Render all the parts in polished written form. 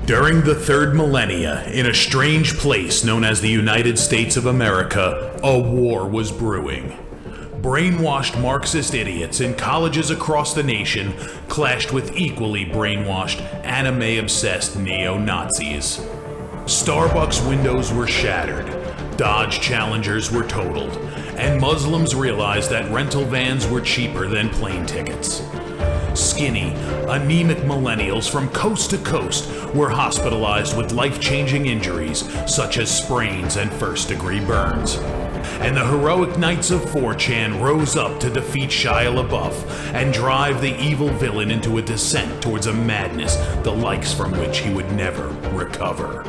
During the third millennia, in a strange place known as the United States of America, a war was brewing. Brainwashed Marxist idiots in colleges across the nation clashed with equally brainwashed, anime-obsessed neo-Nazis. Starbucks windows were shattered, Dodge Challengers were totaled, and Muslims realized that rental vans were cheaper than plane tickets. Skinny, anemic millennials from coast to coast were hospitalized with life-changing injuries such as sprains and first-degree burns. And the heroic knights of 4chan rose up to defeat Shia LaBeouf and drive the evil villain into a descent towards a madness the likes from which he would never recover.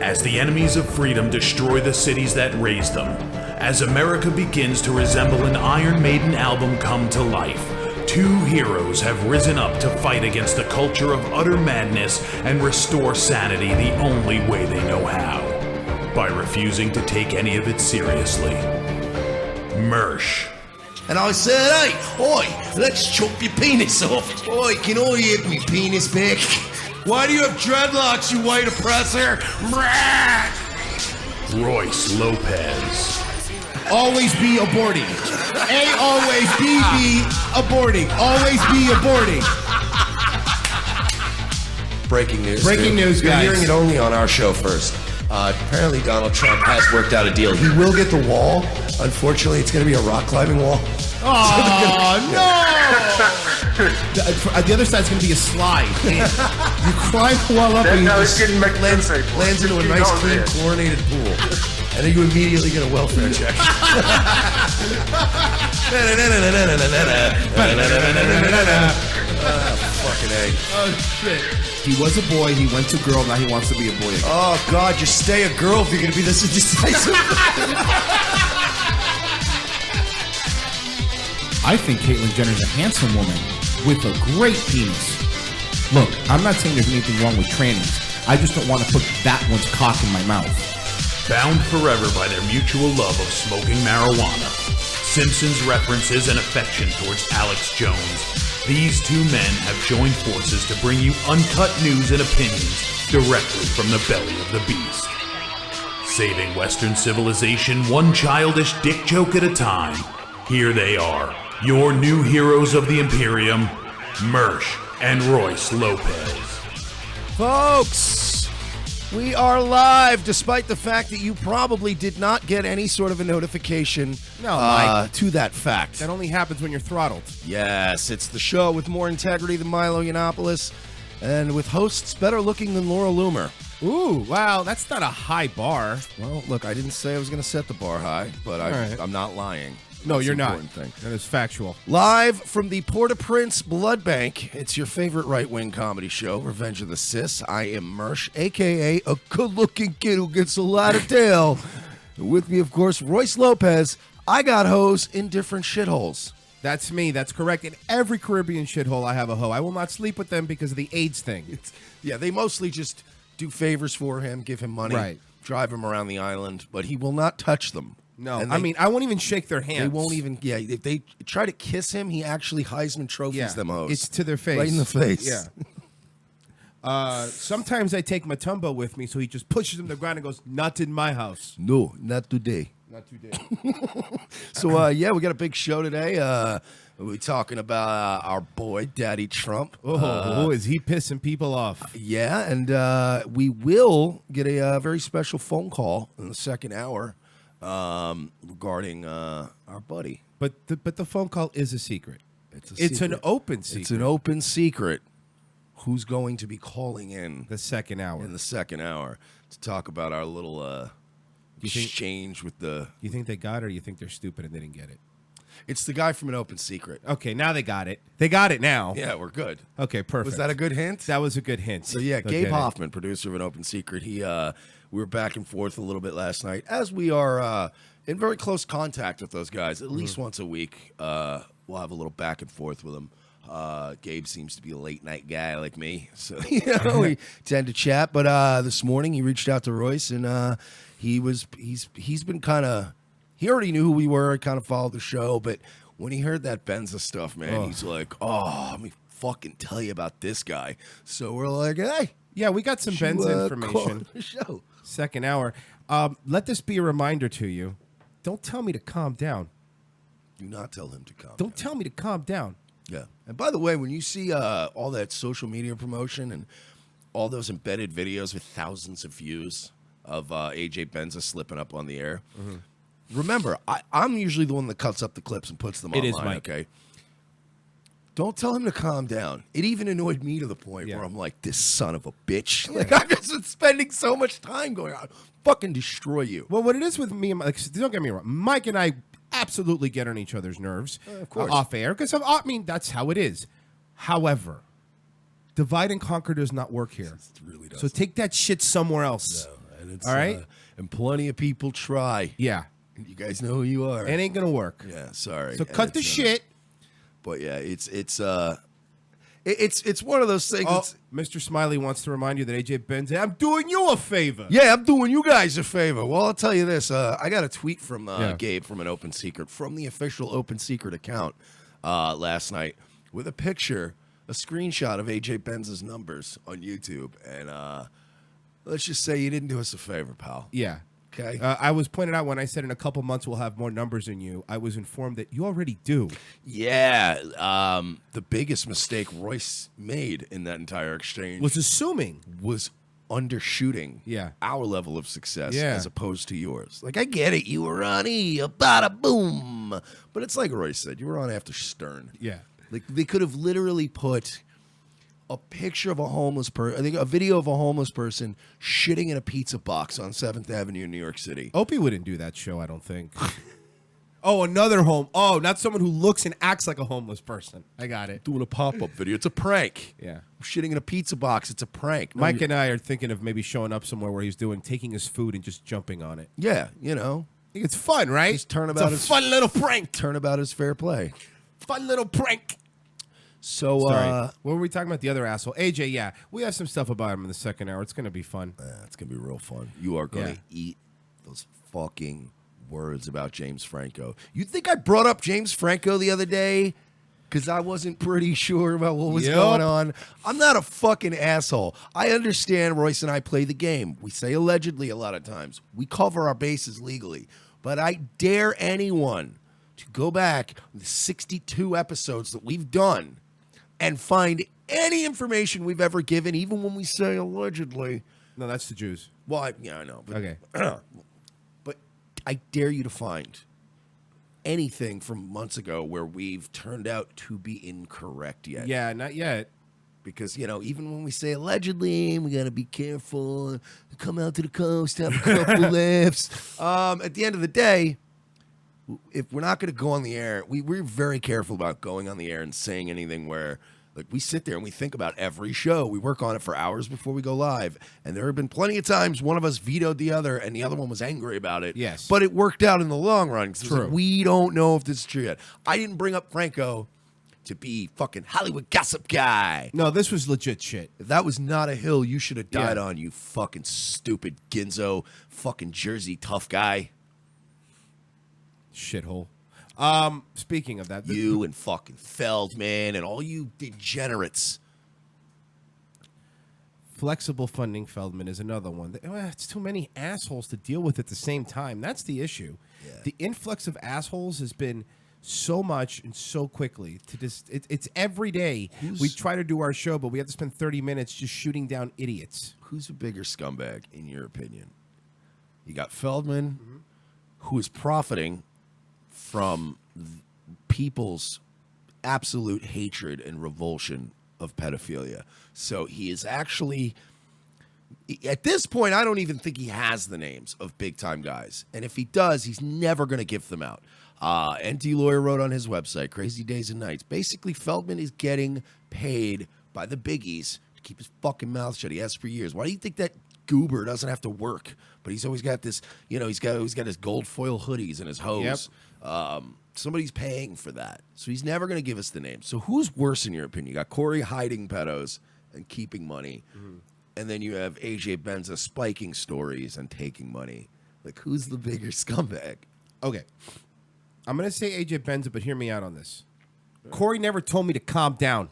As the enemies of freedom destroy the cities that raised them, as America begins to resemble an Iron Maiden album come to life, two heroes have risen up to fight against the culture of utter madness and restore sanity the only way they know how, by refusing to take any of it seriously. Mersh. And I said, hey, oi, let's chop your penis off. Oi, can I have me penis back? Why do you have dreadlocks, you white oppressor? Royce Lopez. Always be aborting. A always be aborting. Always be aborting. Breaking news. Breaking news, You're guys. hearing it only on our show first. Apparently Donald Trump has worked out a deal. He will get the wall. Unfortunately, it's going to be a rock climbing wall. Oh, no! The other side's going to be a slide. You climb the wall up and you just lands into a nice, clean, chlorinated pool. And then you immediately get a welfare check. Fucking A. Oh, shit. He was a boy, he went to girl, now he wants to be a boy again. Oh, God, just stay a girl if you're going to be this indecisive. I think Caitlyn Jenner's a handsome woman with a great penis. Look, I'm not saying there's anything wrong with trannies. I just don't want to put that one's cock in my mouth. Bound forever by their mutual love of smoking marijuana, Simpsons references and affection towards Alex Jones, these two men have joined forces to bring you uncut news and opinions directly from the belly of the beast. Saving Western civilization one childish dick joke at a time, here they are, your new heroes of the Imperium, Mersh and Royce Lopez. Folks, we are live, despite the fact that you probably did not get any sort of a notification to that fact. That only happens when you're throttled. Yes, it's the show with more integrity than Milo Yiannopoulos, and with hosts better looking than Laura Loomer. Ooh, wow, that's not a high bar. Well, look, I didn't say I was going to set the bar high, but I'm not lying. No, That's you're the not. important thing. That is factual. Live from the Port-au-Prince Blood Bank, it's your favorite right-wing comedy show, Revenge of the Cis. I am Mersh, a.k.a. a good-looking kid who gets a lot of tail. With me, of course, Royce Lopez. I got hoes in different shitholes. That's me. That's correct. In every Caribbean shithole, I have a hoe. I will not sleep with them because of the AIDS thing. Yeah, they mostly just do favors for him, give him money, right, drive him around the island, but he will not touch them. No, I mean, I won't even shake their hands. They won't even, if they try to kiss him, he actually Heisman trophies them hoes. It's to their face. Right in the face. Yeah. Sometimes I take Matumbo with me, so he just pushes him to the ground and goes, not in my house. No, not today. Not today. So, we got a big show today. We're talking about our boy, Daddy Trump. Is he pissing people off? Yeah, and we will get a very special phone call in the second hour regarding our buddy. But the phone call is a secret. It's an open secret. It's an open secret. Who's going to be calling in the second hour? In the second hour to talk about our little exchange with the... You think they got it, or you think they're stupid and they didn't get it? It's the guy from An Open Secret. Okay, now they got it. They got it now. Yeah, we're good. Okay, perfect. Was that a good hint? That was a good hint. So yeah, Gabe Hoffman, producer of An Open Secret. We were back and forth a little bit last night, as we are in very close contact with those guys. At least once a week, we'll have a little back and forth with them. Gabe seems to be a late night guy like me, so we tend to chat. But this morning he reached out to Royce, and he's been kind of. He already knew who we were. I kind of followed the show, but when he heard that Benza stuff, man, he's like, "Oh, let me fucking tell you about this guy." So we're like, "Hey, Yeah, we got some Benza information. Call the show. Second hour. Let this be a reminder to you. Don't tell me to calm down. Do not tell him to calm down. Don't tell me to calm down. Yeah. And by the way, when you see all that social media promotion and all those embedded videos with thousands of views of AJ Benza slipping up on the air, remember, I'm usually the one that cuts up the clips and puts them online. It is, Mike. Okay. Don't tell him to calm down. It even annoyed me to the point where I'm like, this son of a bitch. Like, I've just been spending so much time going, I'll fucking destroy you. Well, what it is with me, like, don't get me wrong, Mike and I absolutely get on each other's nerves, of course, off air, because I mean that's how it is. However, divide and conquer does not work here. It really does. So take that shit somewhere else. No, and it's, all right, and plenty of people try. Yeah, you guys know who you are. It ain't gonna work. Yeah, sorry. So cut the shit. But yeah, it's one of those things. Oh, Mr. Smiley wants to remind you that AJ Benza, I'm doing you a favor. Yeah, I'm doing you guys a favor. Well, I'll tell you this. I got a tweet from Gabe from an Open Secret, from the official Open Secret account last night with a picture, a screenshot of AJ Benza's numbers on YouTube. And let's just say you didn't do us a favor, pal. Yeah. Okay. I was pointed out when I said in a couple months we'll have more numbers than you. I was informed that you already do. Yeah. The biggest mistake Royce made in that entire exchange Was assuming. was undershooting our level of success as opposed to yours. Like, I get it. You were on E, a bada boom. But it's like Royce said, you were on after Stern. Yeah. Like, they could have literally put a picture of a homeless person, I think a video of a homeless person shitting in a pizza box on 7th Avenue in New York City. Opie wouldn't do that show, I don't think. Another not someone who looks and acts like a homeless person. I got it. Doing a pop-up video. It's a prank. Yeah. I'm shitting in a pizza box. It's a prank. Mike and I are thinking of maybe showing up somewhere where he's taking his food and just jumping on it. Yeah, you know. I think it's fun, right? Just turnabout it's a fun little prank. Turnabout is fair play. Fun little prank. So, what were we talking about? The other asshole. AJ, yeah. We have some stuff about him in the second hour. It's going to be fun. It's going to be real fun. You are going to eat those fucking words about James Franco. You think I brought up James Franco the other day because I wasn't pretty sure about what was going on? I'm not a fucking asshole. I understand Royce and I play the game. We say allegedly a lot of times. We cover our bases legally. But I dare anyone to go back the 62 episodes that we've done and find any information we've ever given, even when we say allegedly. No, that's the Jews. Well, I know. But, okay. But I dare you to find anything from months ago where we've turned out to be incorrect yet. Yeah, not yet. Because, even when we say allegedly, we got to be careful. Come out to the coast, have a couple laughs. At the end of the day, if we're not going to go on the air, we're very careful about going on the air and saying anything where, like, we sit there and we think about every show. We work on it for hours before we go live. And there have been plenty of times one of us vetoed the other and the other one was angry about it. Yes. But it worked out in the long run. True. Like, we don't know if this is true yet. I didn't bring up Franco to be fucking Hollywood gossip guy. No, this was legit shit. If that was not a hill you should have died on, you fucking stupid Ginzo, fucking Jersey tough guy. Shithole. Speaking of that, you and fucking Feldman and all you degenerates. Flexible funding Feldman is another one. It's too many assholes to deal with at the same time. That's the issue. Yeah. The influx of assholes has been so much and so quickly. It's every day. We try to do our show, but we have to spend 30 minutes just shooting down idiots. Who's a bigger scumbag, in your opinion? You got Feldman, who is profiting from people's absolute hatred and revulsion of pedophilia. So he is actually, at this point, I don't even think he has the names of big-time guys. And if he does, he's never going to give them out. NT Lawyer wrote on his website, Crazy Days and Nights, basically Feldman is getting paid by the biggies to keep his fucking mouth shut. He has for years. Why do you think that goober doesn't have to work? But he's always got this, he's got his gold foil hoodies and his hose. Yep. Somebody's paying for that. So he's never going to give us the name. So who's worse in your opinion? You got Corey hiding pedos and keeping money. Mm-hmm. And then you have AJ Benza spiking stories and taking money. Like, who's the bigger scumbag? Okay. I'm going to say AJ Benza, but hear me out on this. Corey never told me to calm down.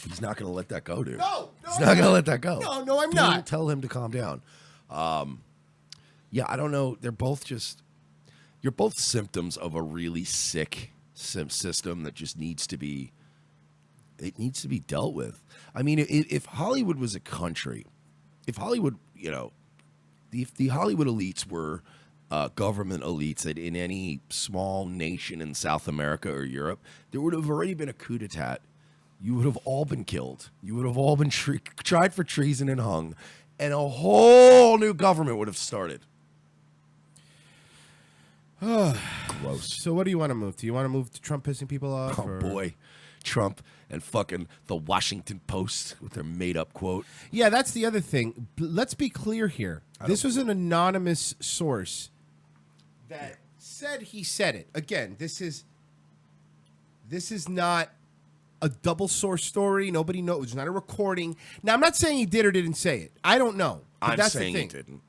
He's not going to let that go, dude. No, he's not going to let that go. No, I'm not. Tell him to calm down. Yeah, I don't know. You're both symptoms of a really sick system that just needs to be dealt with. I mean, if Hollywood was a country, if Hollywood, if the Hollywood elites were government elites in any small nation in South America or Europe, there would have already been a coup d'etat. You would have all been killed. You would have all been tried for treason and hung, and a whole new government would have started. Gross. So what do you want to move to? You want to move to Trump pissing people off? Oh, boy. Trump and fucking the Washington Post with their made-up quote. Yeah, that's the other thing. Let's be clear here. This was an anonymous source that said he said it. Again, this is not a double source story. Nobody knows. It's not a recording. Now, I'm not saying he did or didn't say it. I don't know. I'm that's saying the he thing. didn't.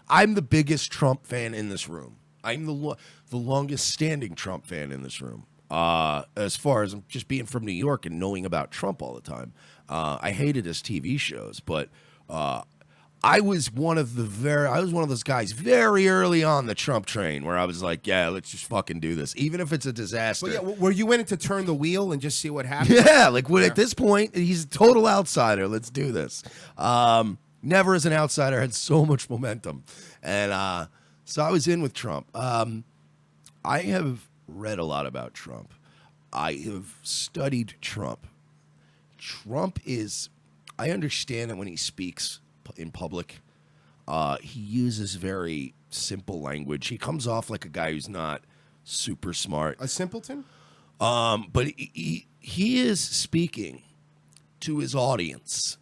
I'm the biggest Trump fan in this room. I'm the longest standing Trump fan in this room. As far as just being from New York and knowing about Trump all the time. I hated his TV shows, but I was one of those guys very early on the Trump train where I was like, yeah, let's just fucking do this, even if it's a disaster. But yeah, were you in it to turn the wheel and just see what happens? Yeah, at this point, he's a total outsider. Let's do this. Never as an outsider had so much momentum. And so I was in with Trump. I have read a lot about Trump. I have studied Trump. Trump is, I understand that when he speaks in public, he uses very simple language. He comes off like a guy who's not super smart. A simpleton? But he is speaking to his audience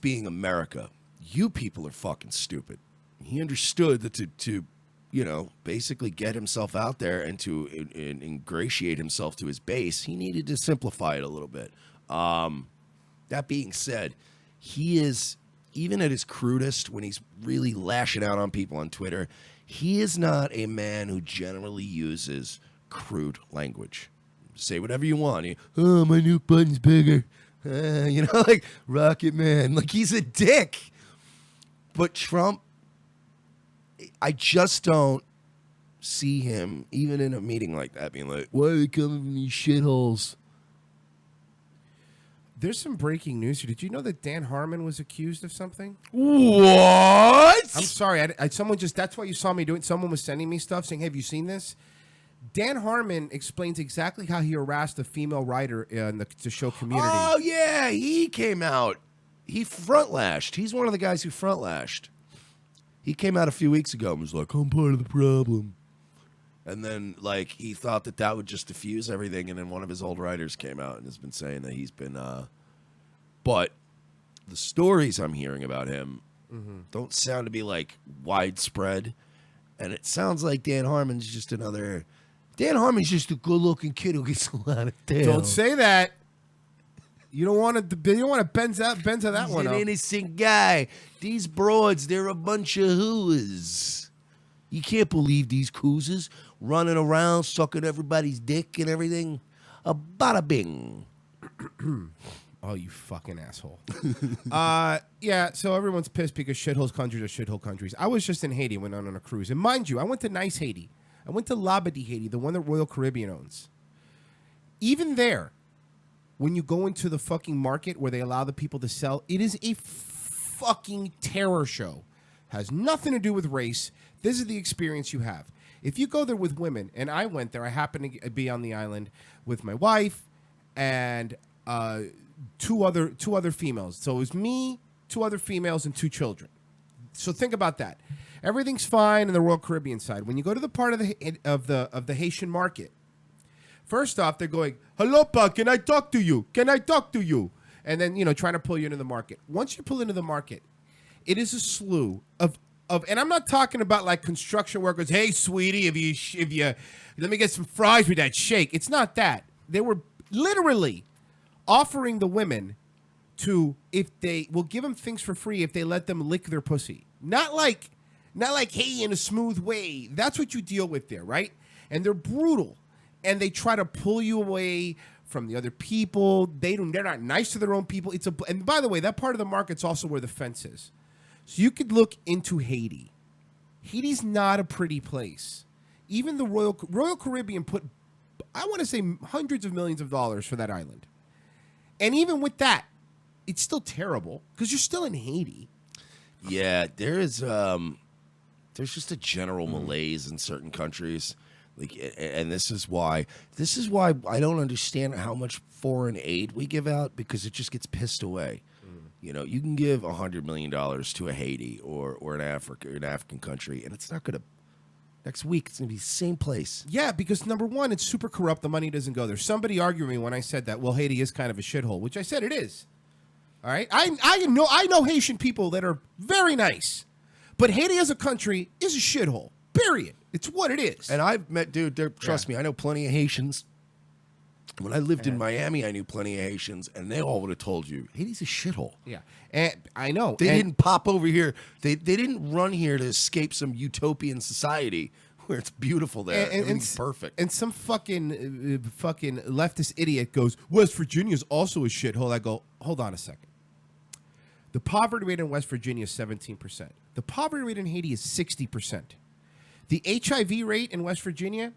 being America. You people are fucking stupid. He understood that to basically get himself out there and to ingratiate himself to his base, he needed to simplify it a little bit. That being said, he is, even at his crudest, when he's really lashing out on people on Twitter, he is not a man who generally uses crude language. Say whatever you want. Oh, my nuke button's bigger. Like Rocket Man. Like, he's a dick. But Trump, I just don't see him, even in a meeting like that, being like, why are they coming from these shitholes? There's some breaking news here. Did you know that Dan Harmon was accused of something? What? I'm sorry. Someone just, that's why you saw me doing it. Someone was sending me stuff saying, have you seen this? Dan Harmon explains exactly how he harassed a female writer in the show Community. Oh, yeah. He came out. He front-lashed. He's one of the guys who front-lashed. He came out a few weeks ago and was like, I'm part of the problem. And then, like, he thought that would just diffuse everything, and then one of his old writers came out and has been saying that he's been, But the stories I'm hearing about him don't sound to be, like, widespread. And it sounds like Dan Harmon's just a good-looking kid who gets a lot of tail. Don't say that. You don't want to Benza that He's one an up. innocent guy. These broads, they're a bunch of hooers. You can't believe these coozers running around, sucking everybody's dick and everything. A bada bing. Oh, you fucking asshole. Yeah, so everyone's pissed because shithole countries are shithole countries. I was just in Haiti, went on a cruise. And mind you, I went to nice Haiti. I went to Labadee, Haiti, the one that Royal Caribbean owns. Even there, when you go into the fucking market where they allow the people to sell, it is a fucking terror show. Has nothing to do with race. This is the experience you have. If you go there with women, and I went there, I happened to be on the island with my wife and two other females. So it was me, 2 other females, and 2 children. So think about that. Everything's fine in the Royal Caribbean side. When you go to the part of the Haitian market, first off, they're going, hello, pa, can I talk to you? Can I talk to you? And then, trying to pull you into the market. Once you pull into the market, it is a slew of and I'm not talking about like construction workers. Hey, sweetie, if you let me get some fries with that shake. It's not that. They were literally offering the women if they will give them things for free if they let them lick their pussy. Not like hey, in a smooth way. That's what you deal with there, right? And they're brutal. And they try to pull you away from the other people. They're not nice to their own people. And by the way, that part of the market's also where the fence is. So you could look into Haiti. Haiti's not a pretty place. Even the Royal Caribbean put, I want to say, hundreds of millions of dollars for that island. And even with that, it's still terrible because you're still in Haiti. Yeah, there's just a general malaise in certain countries. Like, and this is why I don't understand how much foreign aid we give out, because it just gets pissed away. You know, you can give $100 million to a Haiti or an African country, and it's not going to. Next week, it's going to be the same place. Yeah, because number one, it's super corrupt. The money doesn't go there. Somebody argued with me when I said that. Well, Haiti is kind of a shithole, which I said it is. All right, I know Haitian people that are very nice, but Haiti as a country is a shithole. Period. It's what it is. And I've met, dude. Trust me, I know plenty of Haitians. When I lived in Miami, I knew plenty of Haitians, and they all would have told you Haiti's a shithole. Yeah, and I know they didn't pop over here. They didn't run here to escape some utopian society where it's beautiful there. Everything's perfect. And some fucking leftist idiot goes, West Virginia's also a shithole. I go, hold on a second. The poverty rate in West Virginia is 17%. The poverty rate in Haiti is 60%. The HIV rate in West Virginia,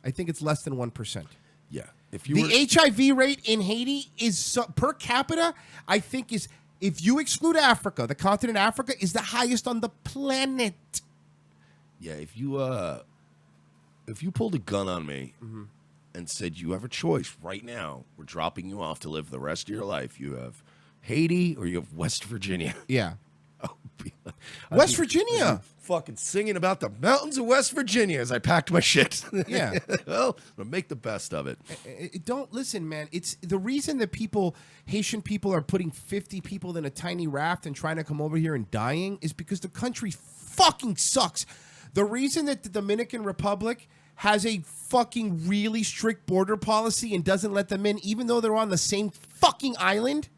I think it's less than 1%. Yeah. HIV rate in Haiti is per capita, I think is, if you exclude Africa, the continent Africa is the highest on the planet. Yeah, if you pulled a gun on me and said you have a choice right now, we're dropping you off to live the rest of your life. You have Haiti or you have West Virginia. Yeah. West Virginia. Fucking singing about the mountains of West Virginia as I packed my shit. Yeah. Well, I'll make the best of it. Don't listen, man. It's the reason that Haitian people are putting 50 people in a tiny raft and trying to come over here and dying is because the country fucking sucks. The reason that the Dominican Republic has a fucking really strict border policy and doesn't let them in, even though they're on the same fucking island,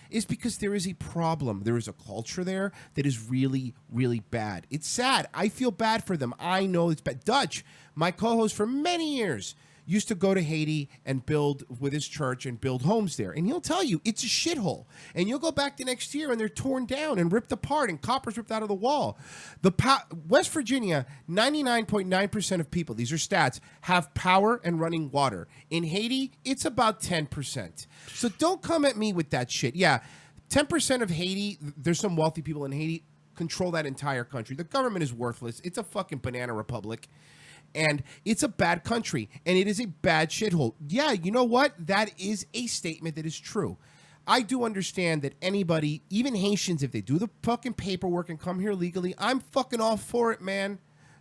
is because there is a problem. There is a culture there that is really, really bad. It's sad. I feel bad for them. I know it's bad. Dutch, my co-host for many years, used to go to Haiti and build with his church and build homes there. And he'll tell you it's a shithole. And you'll go back the next year and they're torn down and ripped apart and copper's ripped out of the wall. West Virginia, 99.9% of people, these are stats, have power and running water. In Haiti, it's about 10%. So don't come at me with that shit. Yeah, 10% of Haiti, there's some wealthy people in Haiti, control that entire country. The government is worthless. It's a fucking banana republic. And it's a bad country, and it is a bad shithole. Yeah, you know what? That is a statement that is true. I do understand that anybody, even Haitians, if they do the fucking paperwork and come here legally, I'm fucking all for it, man.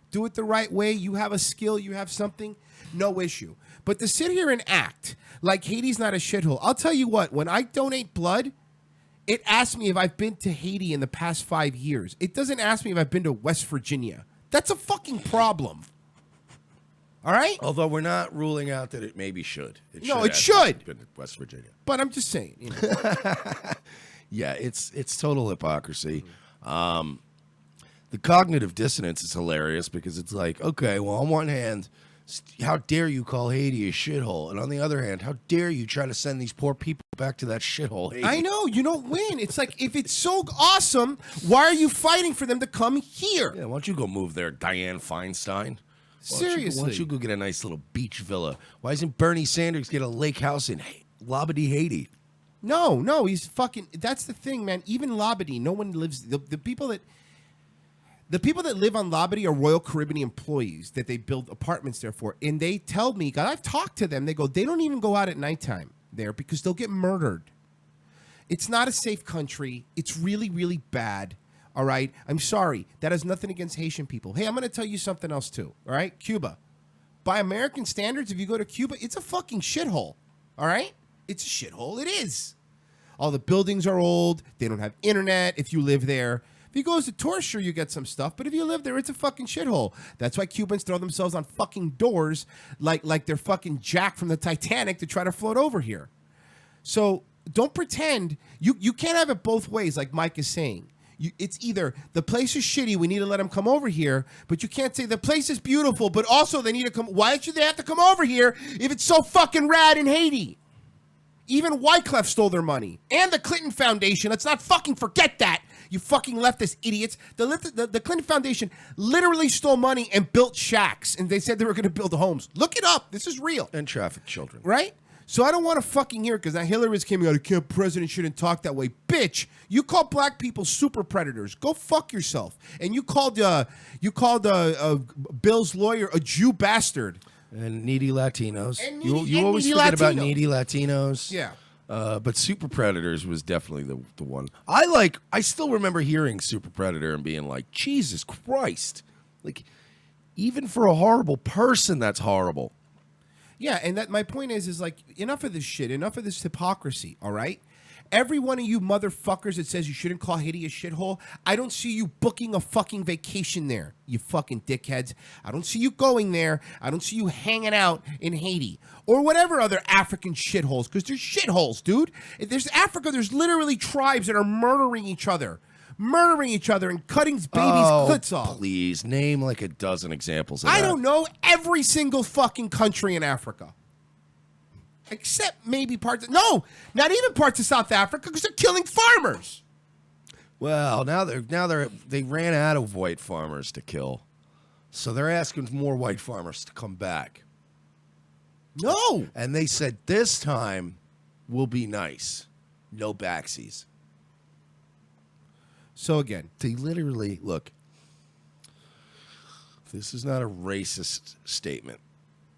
Do it the right way. You have a skill. You have something. No issue. But to sit here and act like Haiti's not a shithole, I'll tell you what. When I donate blood, it asks me if I've been to Haiti in the past 5 years. It doesn't ask me if I've been to West Virginia. That's a fucking problem. All right? Although we're not ruling out that it maybe should. It should. Been in West Virginia. But I'm just saying. You know. Yeah, it's total hypocrisy. The cognitive dissonance is hilarious because it's like, okay, well, on one hand, how dare you call Haiti a shithole? And on the other hand, how dare you try to send these poor people back to that shithole Haiti? I know. You don't win. It's like, if it's so awesome, why are you fighting for them to come here? Yeah, why don't you go move there, Dianne Feinstein? Seriously. Why don't you go get a nice little beach villa? Why doesn't Bernie Sanders get a lake house in Labadee, Haiti? No, he's fucking. That's the thing, man. Even Labadee, no one lives. The people that live on Labadee are Royal Caribbean employees that they build apartments there for, and they tell me, God, I've talked to them. They go, they don't even go out at nighttime there because they'll get murdered. It's not a safe country. It's really, really bad. All right, I'm sorry. That has nothing against Haitian people. Hey, I'm going to tell you something else too. All right, Cuba. By American standards, if you go to Cuba, it's a fucking shithole. All right, it's a shithole. It is. All the buildings are old. They don't have internet. If you live there, if you go as a tourist, sure you get some stuff. But if you live there, it's a fucking shithole. That's why Cubans throw themselves on fucking doors like they're fucking Jack from the Titanic to try to float over here. So don't pretend you can't have it both ways, like Mike is saying. It's either the place is shitty, we need to let them come over here, but you can't say the place is beautiful, but also they need to come. Why should they have to come over here if it's so fucking rad in Haiti? Even Wyclef stole their money. And the Clinton Foundation. Let's not fucking forget that. You fucking leftist idiots. The Clinton Foundation literally stole money and built shacks. And they said they were going to build homes. Look it up. This is real. And traffic children. Right? So I don't want to fucking hear it because now Hillary's came out. A president shouldn't talk that way. Bitch, you call black people super predators. Go fuck yourself. And you called Bill's lawyer a Jew bastard. And needy Latinos. And You always forget about Latino. needy Latinos. Yeah. But Super Predators was definitely the one. I still remember hearing Super Predator and being like, Jesus Christ. Like, even for a horrible person, that's horrible. Yeah, and that my point is like, enough of this shit, enough of this hypocrisy, all right? Every one of you motherfuckers that says you shouldn't call Haiti a shithole, I don't see you booking a fucking vacation there, you fucking dickheads. I don't see you going there. I don't see you hanging out in Haiti or whatever other African shitholes, because there's shitholes, dude. If there's Africa, there's literally tribes that are murdering each other and cutting babies' clits off. Please, name like a dozen examples of that. I don't know every single fucking country in Africa. Except maybe not even parts of South Africa, because they're killing farmers. Well, they ran out of white farmers to kill. So they're asking for more white farmers to come back. No. And they said this time will be nice. No backsies. So again, They literally, look, this is not a racist statement.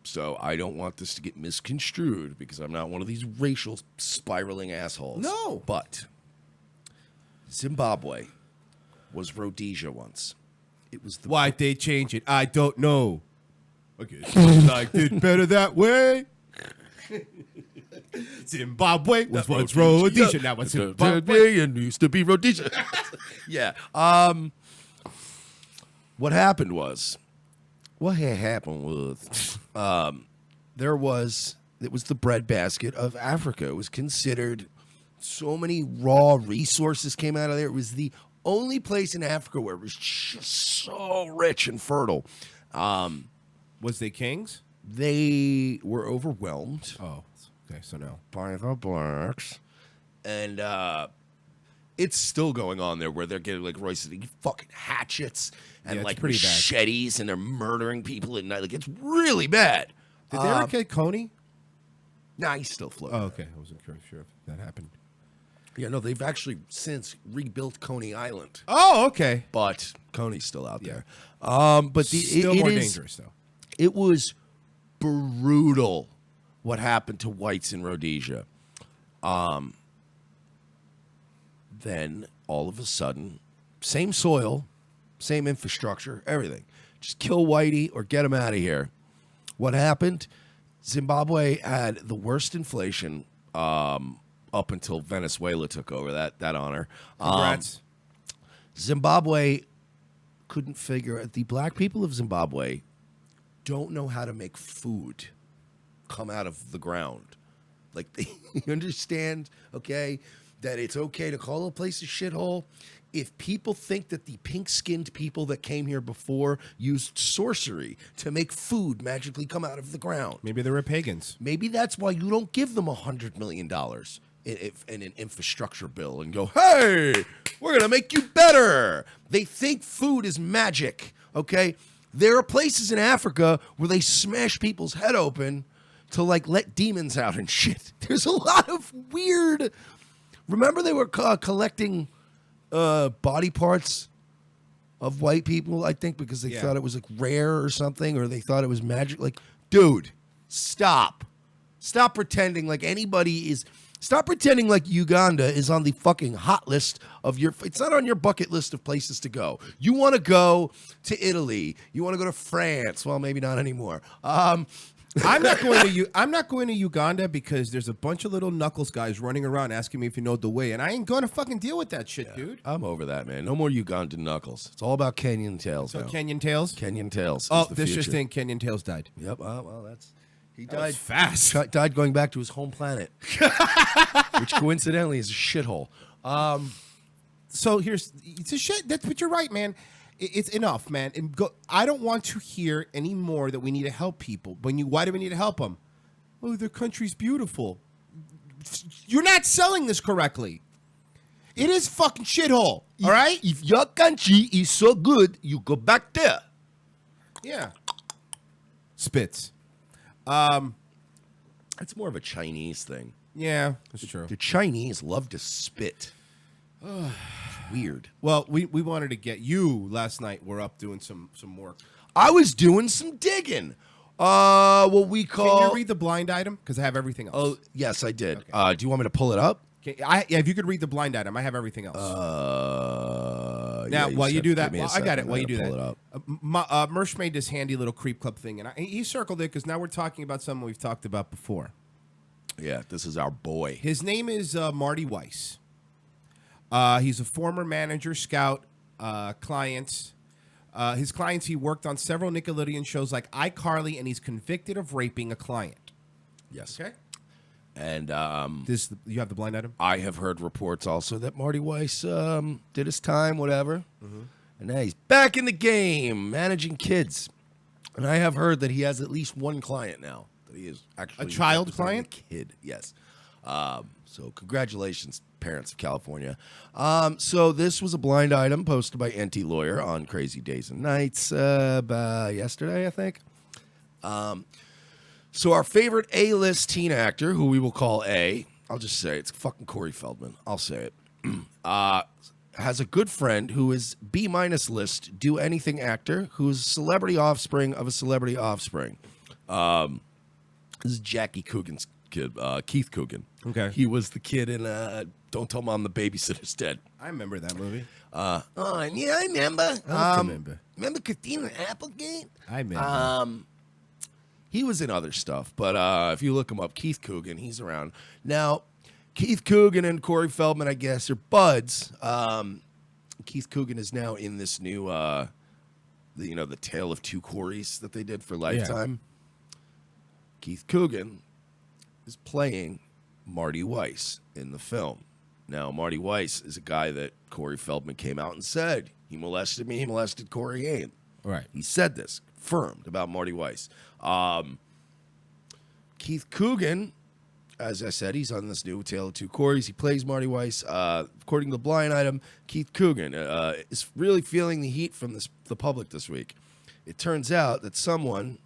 So I don't want this to get misconstrued because I'm not one of these racial spiraling assholes. No. But Zimbabwe was Rhodesia once. It was the why'd they change it? I don't know. Okay, so I did better that way. Zimbabwe was once Rhodesia. Now it's Zimbabwe. And used to be Rhodesia. Yeah. What happened was it was the breadbasket of Africa. It was considered, so many raw resources came out of there. It was the only place in Africa where it was just so rich and fertile. Was they kings? They were overwhelmed Oh, okay. So no. by the blacks. And it's still going on there where they're getting like roasted fucking hatchets and Yeah, it's like pretty bad. machetes and they're murdering people at night. Like, it's really bad. Did they ever get Coney? Nah, he's still floating. Oh, okay. I wasn't sure if that happened. Yeah, no, they've actually since rebuilt Coney Island, Oh, okay. but Coney's still out Yeah. there. But Still more dangerous though. It was brutal what happened to whites in Rhodesia. Then all of a sudden, same soil, same infrastructure, everything. Just kill whitey or get him out of here. What happened? Zimbabwe had the worst inflation up until Venezuela took over that honor. Congrats. Zimbabwe couldn't figure out. The black people of Zimbabwe don't know how to make food come out of the ground. Like, they understand, okay, that it's okay to call a place a shithole if people think that the pink-skinned people that came here before used sorcery to make food magically come out of the ground. Maybe they were pagans. Maybe that's why you don't give them $100 million in an infrastructure bill and go, hey, we're going to make you better. They think food is magic, okay? There are places in Africa where they smash people's head open to, like, let demons out and shit. There's a lot of weird... Remember they were collecting body parts of white people, I think, because they thought it was, like, rare or something, or they thought it was magic. Like, dude, stop. Stop pretending like anybody is... Stop pretending like Uganda is on the fucking hot list of your... It's not on your bucket list of places to go. You want to go to Italy. You want to go to France. Well, maybe not anymore. I'm not going to Uganda because there's a bunch of little knuckles guys running around asking me if you know the way, and I ain't going to fucking deal with that shit, dude. I'm over that, man. No more Ugandan knuckles. It's all about Kenyan tails now. Kenyan Tails? Kenyan tails. Oh, is the this future. just in, Kenyan Tails died. Yep. Well, that's... He That died was fast. Died going back to his home planet, which coincidentally is a shithole. So it's a shit. But you're right, man. It's enough, man. And I don't want to hear anymore that we need to help people. Why do we need to help them? Oh, their country's beautiful. You're not selling this correctly. It is fucking shithole. All right? If your country is so good, you go back there. Yeah. Spits. That's more of a Chinese thing. Yeah, that's true. The Chinese love to spit. It's weird. Well, we wanted to get you last night. We're up doing some work. I was doing some digging. What we call. Can you read the blind item? Because I have everything else. Oh, yes, I did. Okay. Do you want me to pull it up? If you could read the blind item, I have everything else. Now, yeah, while you do that, give me a I got it. second. While you do Pull it that, up. Mersh made this handy little creep club thing, and he circled it because now we're talking about something we've talked about before. Yeah, this is our boy. His name is Marty Weiss. He's a former manager, scout, clients. His clients, he worked on several Nickelodeon shows like iCarly, and he's convicted of raping a client. Yes. Okay. And You have the blind item? I have heard reports also that Marty Weiss did his time, whatever. Mm-hmm. And now he's back in the game, managing kids. And I have heard that he has at least one client now. That he is actually A child representing client? a kid, yes. So congratulations, parents of California. So this was a blind item posted by NT Lawyer on Crazy Days and Nights yesterday, I think. So our favorite A-list teen actor, who we will call A, I'll just say it's fucking Corey Feldman. I'll say it. Has a good friend who is B- list, do anything actor, who's celebrity offspring of a celebrity offspring. This is Jackie Coogan's kid, Keith Coogan. Okay. He was the kid in Don't Tell Mom the Babysitter's Dead. I remember that movie. Yeah, I remember. I remember. Remember Christina Applegate? I remember. He was in other stuff, but if you look him up, Keith Coogan, he's around. Now, Keith Coogan and Corey Feldman, I guess, are buds. Keith Coogan is now in this new, the Tale of Two Coreys that they did for Lifetime. Keith Coogan is playing Marty Weiss in the film. Now, Marty Weiss is a guy that Corey Feldman came out and said, he molested me, he molested Corey Haim. Right. He said this, confirmed about Marty Weiss. Keith Coogan, as I said, he's on this new Tale of Two Coreys. He plays Marty Weiss. According to the blind item, Keith Coogan is really feeling the heat from the public this week. It turns out that someone,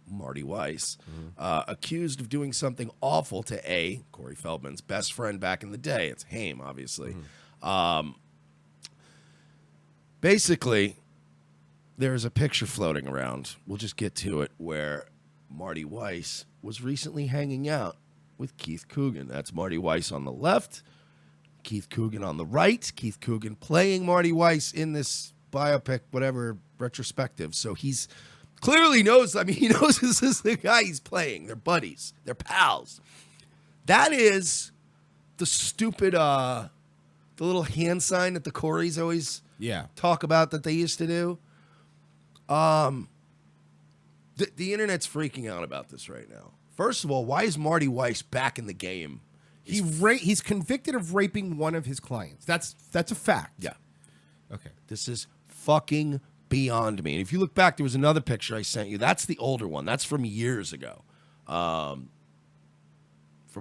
Marty Weiss, accused of doing something awful to A, Corey Feldman's best friend back in the day. It's Haim, obviously. Basically, there's a picture floating around. We'll just get to it, where Marty Weiss was recently hanging out with Keith Coogan. That's Marty Weiss on the left, Keith Coogan on the right. Keith Coogan playing Marty Weiss in this biopic, whatever, retrospective. So he's clearly knows, he knows this is the guy he's playing. They're buddies. They're pals. That is the stupid, the little hand sign that the Coreys always talk about that they used to do. The internet's freaking out about this right now. First of all, why is Marty Weiss back in the game? He's convicted of raping one of his clients. That's a fact. Yeah. Okay. This is fucking beyond me. And if you look back, there was another picture I sent you. That's the older one. That's from years ago. From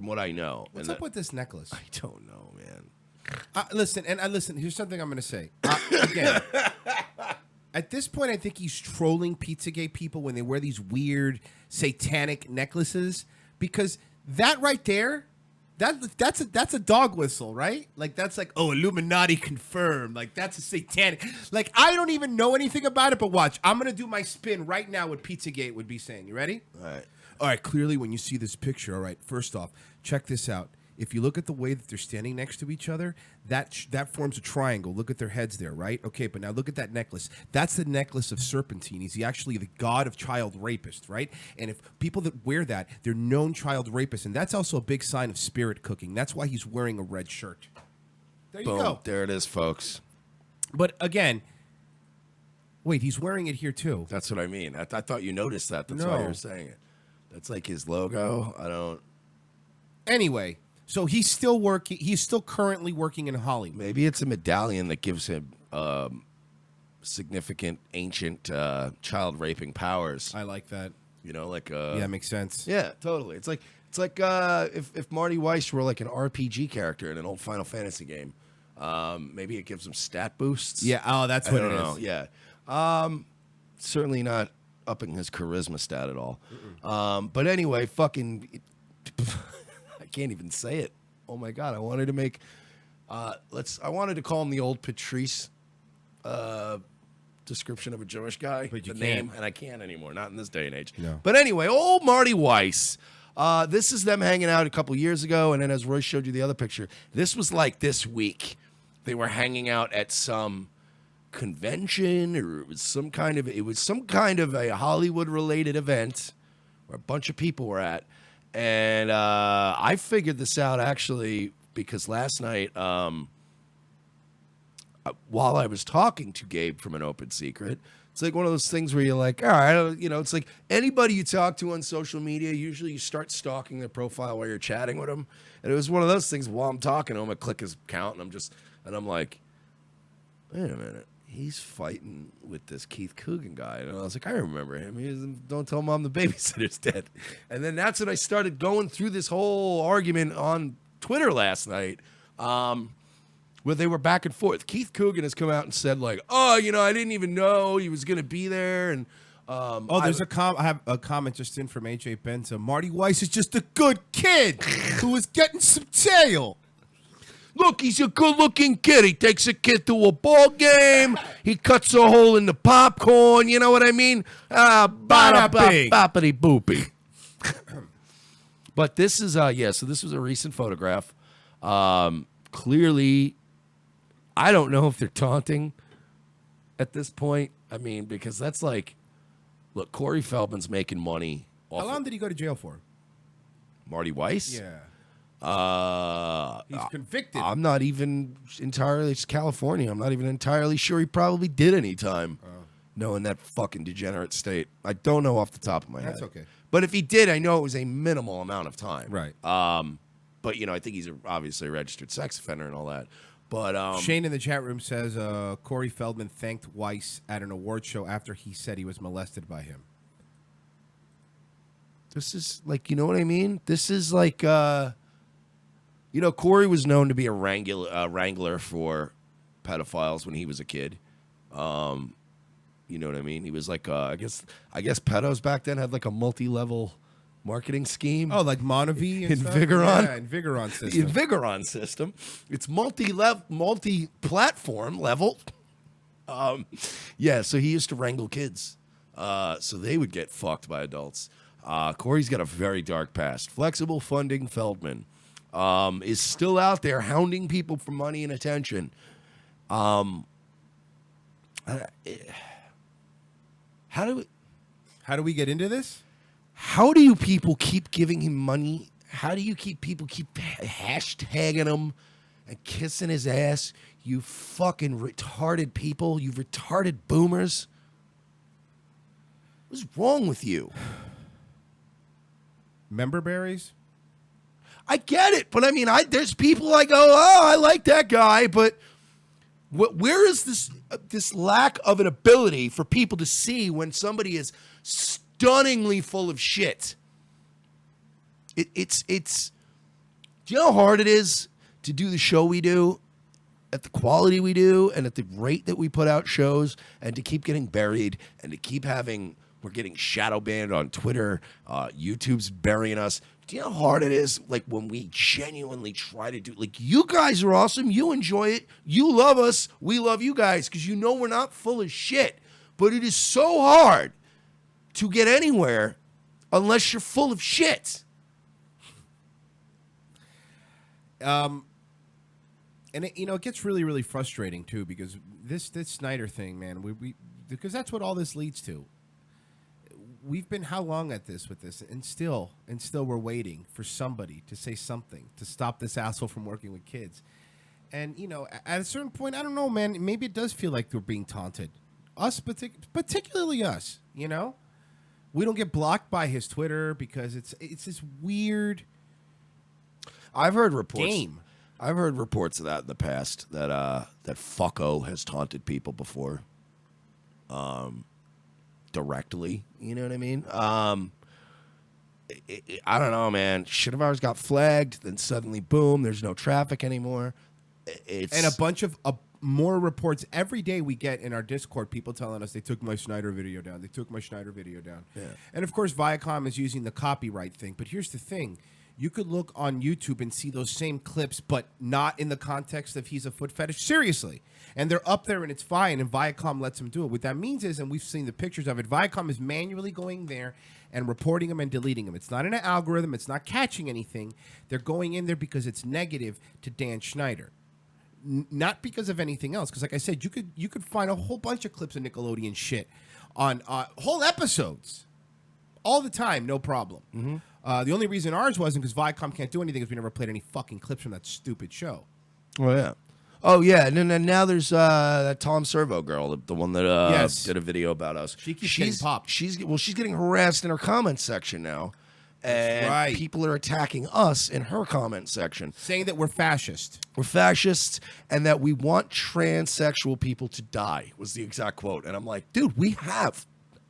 what I know. What's up with this necklace? I don't know, man. Listen. Here's something I'm going to say. Again, at this point, I think he's trolling Pizzagate people when they wear these weird satanic necklaces, because that right there, that's a dog whistle, right? Like, that's like, oh, Illuminati confirmed. Like, that's a satanic. Like, I don't even know anything about it, but watch. I'm going to do my spin right now what Pizzagate would be saying. You ready? All right, clearly when you see this picture, all right, first off, check this out. If you look at the way that they're standing next to each other, that forms a triangle. Look at their heads there, right? Okay, but now look at that necklace. That's the necklace of Serpentine. He's actually the god of child rapists, right? And if people that wear that, they're known child rapists, and that's also a big sign of spirit cooking. That's why he's wearing a red shirt. There you go. There it is, folks. But again, wait, he's wearing it here too. That's what I mean. I thought you noticed that. That's why you were saying it. That's like his logo. I don't. Anyway. So he's still working. He's still currently working in Hollywood. Maybe it's a medallion that gives him significant ancient child raping powers. I like that. You know, like yeah, makes sense. Yeah, totally. It's It's like if Marty Weiss were like an RPG character in an old Final Fantasy game. Maybe it gives him stat boosts. Yeah. Oh, that's I what don't it know. is. Yeah. Certainly not upping his charisma stat at all. But anyway, fucking, I can't even say it. Oh my god! I wanted to make. I wanted to call him the old Patrice. Description of a Jewish guy, but you the can't. name, and I can't anymore. Not in this day and age. No. But anyway, old Marty Weiss. This is them hanging out a couple years ago, and then as Roy showed you the other picture, this was like this week. They were hanging out at some convention, or it was some kind of a Hollywood related event where a bunch of people were at, and I figured this out actually because last night. While I was talking to Gabe from An Open Secret, it's like one of those things where you're like, all right, it's like anybody you talk to on social media, usually you start stalking their profile while you're chatting with them. And it was one of those things while I'm talking to him, I click his account and I'm like, wait a minute, he's fighting with this Keith Coogan guy. And I was like, I remember him. He was, don't tell mom the babysitter's dead. And then that's when I started going through this whole argument on Twitter last night. Where they were back and forth. Keith Coogan has come out and said, like, oh, I didn't even know he was going to be there. And there's I have a comment just in from AJ Benza. Marty Weiss is just a good kid who is getting some tail. Look, he's a good-looking kid. He takes a kid to a ball game. He cuts a hole in the popcorn. You know what I mean? Boppity boopy. But this is, so this was a recent photograph. Clearly, I don't know if they're taunting at this point. I mean, because that's like, look, Corey Feldman's making money. How long did he go to jail for? Marty Weiss? Yeah. He's convicted. I'm not even entirely, it's California. I'm not even entirely sure he probably did any time. Knowing that fucking degenerate state. I don't know off the top of my head. That's okay. But if he did, I know it was a minimal amount of time. Right. But, I think he's obviously a registered sex offender and all that. But Shane in the chat room says Corey Feldman thanked Weiss at an award show after he said he was molested by him. This is like, you know what I mean? This is like, Corey was known to be a wrangler for pedophiles when he was a kid. You know what I mean? He was like, I guess pedos back then had like a multi-level marketing scheme. Oh, like Monavie and Invigoron? Yeah, Invigoron system. The Invigoron system. It's multi-platform level. So he used to wrangle kids. So they would get fucked by adults. Corey's got a very dark past. Flexible funding Feldman is still out there hounding people for money and attention. How do we get into this? How do you people keep giving him money? How do you people keep hashtagging him and kissing his ass? You fucking retarded people. You retarded boomers. What's wrong with you? Member berries? I get it, but I mean, there's people I go, oh, I like that guy, but where is this lack of an ability for people to see when somebody is stunningly full of shit? It's. Do you know how hard it is to do the show we do, at the quality we do, and at the rate that we put out shows, and to keep getting buried, and to keep we're getting shadow banned on Twitter, YouTube's burying us. Do you know how hard it is? Like when we genuinely try to do, like, you guys are awesome, you enjoy it, you love us, we love you guys, because we're not full of shit. But it is so hard to get anywhere unless you're full of shit. And it gets really, really frustrating too, because this Snyder thing, man, because that's what all this leads to. We've been how long at this with this, and still we're waiting for somebody to say something to stop this asshole from working with kids. And at a certain point, I don't know, man. Maybe it does feel like we're being taunted. Us, particularly us. We don't get blocked by his Twitter because it's this weird. I've heard reports. Game. I've heard reports of that in the past that fucko has taunted people before. Directly, you know what I mean? I don't know, man. Shit of ours got flagged, then suddenly, boom, there's no traffic anymore. It's And a bunch of more reports every day we get in our Discord, people telling us they took my Schneider video down. They took my Schneider video down. Yeah. And, of course, Viacom is using the copyright thing. But here's the thing. You could look on YouTube and see those same clips, but not in the context of he's a foot fetish. Seriously. And they're up there, and it's fine, and Viacom lets them do it. What that means is, and we've seen the pictures of it, Viacom is manually going there and reporting them and deleting them. It's not in an algorithm. It's not catching anything. They're going in there because it's negative to Dan Schneider. Not because of anything else. Because, like I said, you could find a whole bunch of clips of Nickelodeon shit on whole episodes all the time, no problem. Mm-hmm. The only reason ours wasn't because Viacom can't do anything is we never played any fucking clips from that stupid show. Oh, yeah. Oh, yeah. And then now there's that Tom Servo girl, the one that did a video about us. She keeps getting popped. She's getting harassed in her comment section now. And people are attacking us in her comment section. Saying that we're fascist. We're fascists and that we want transsexual people to die was the exact quote. And I'm like, dude,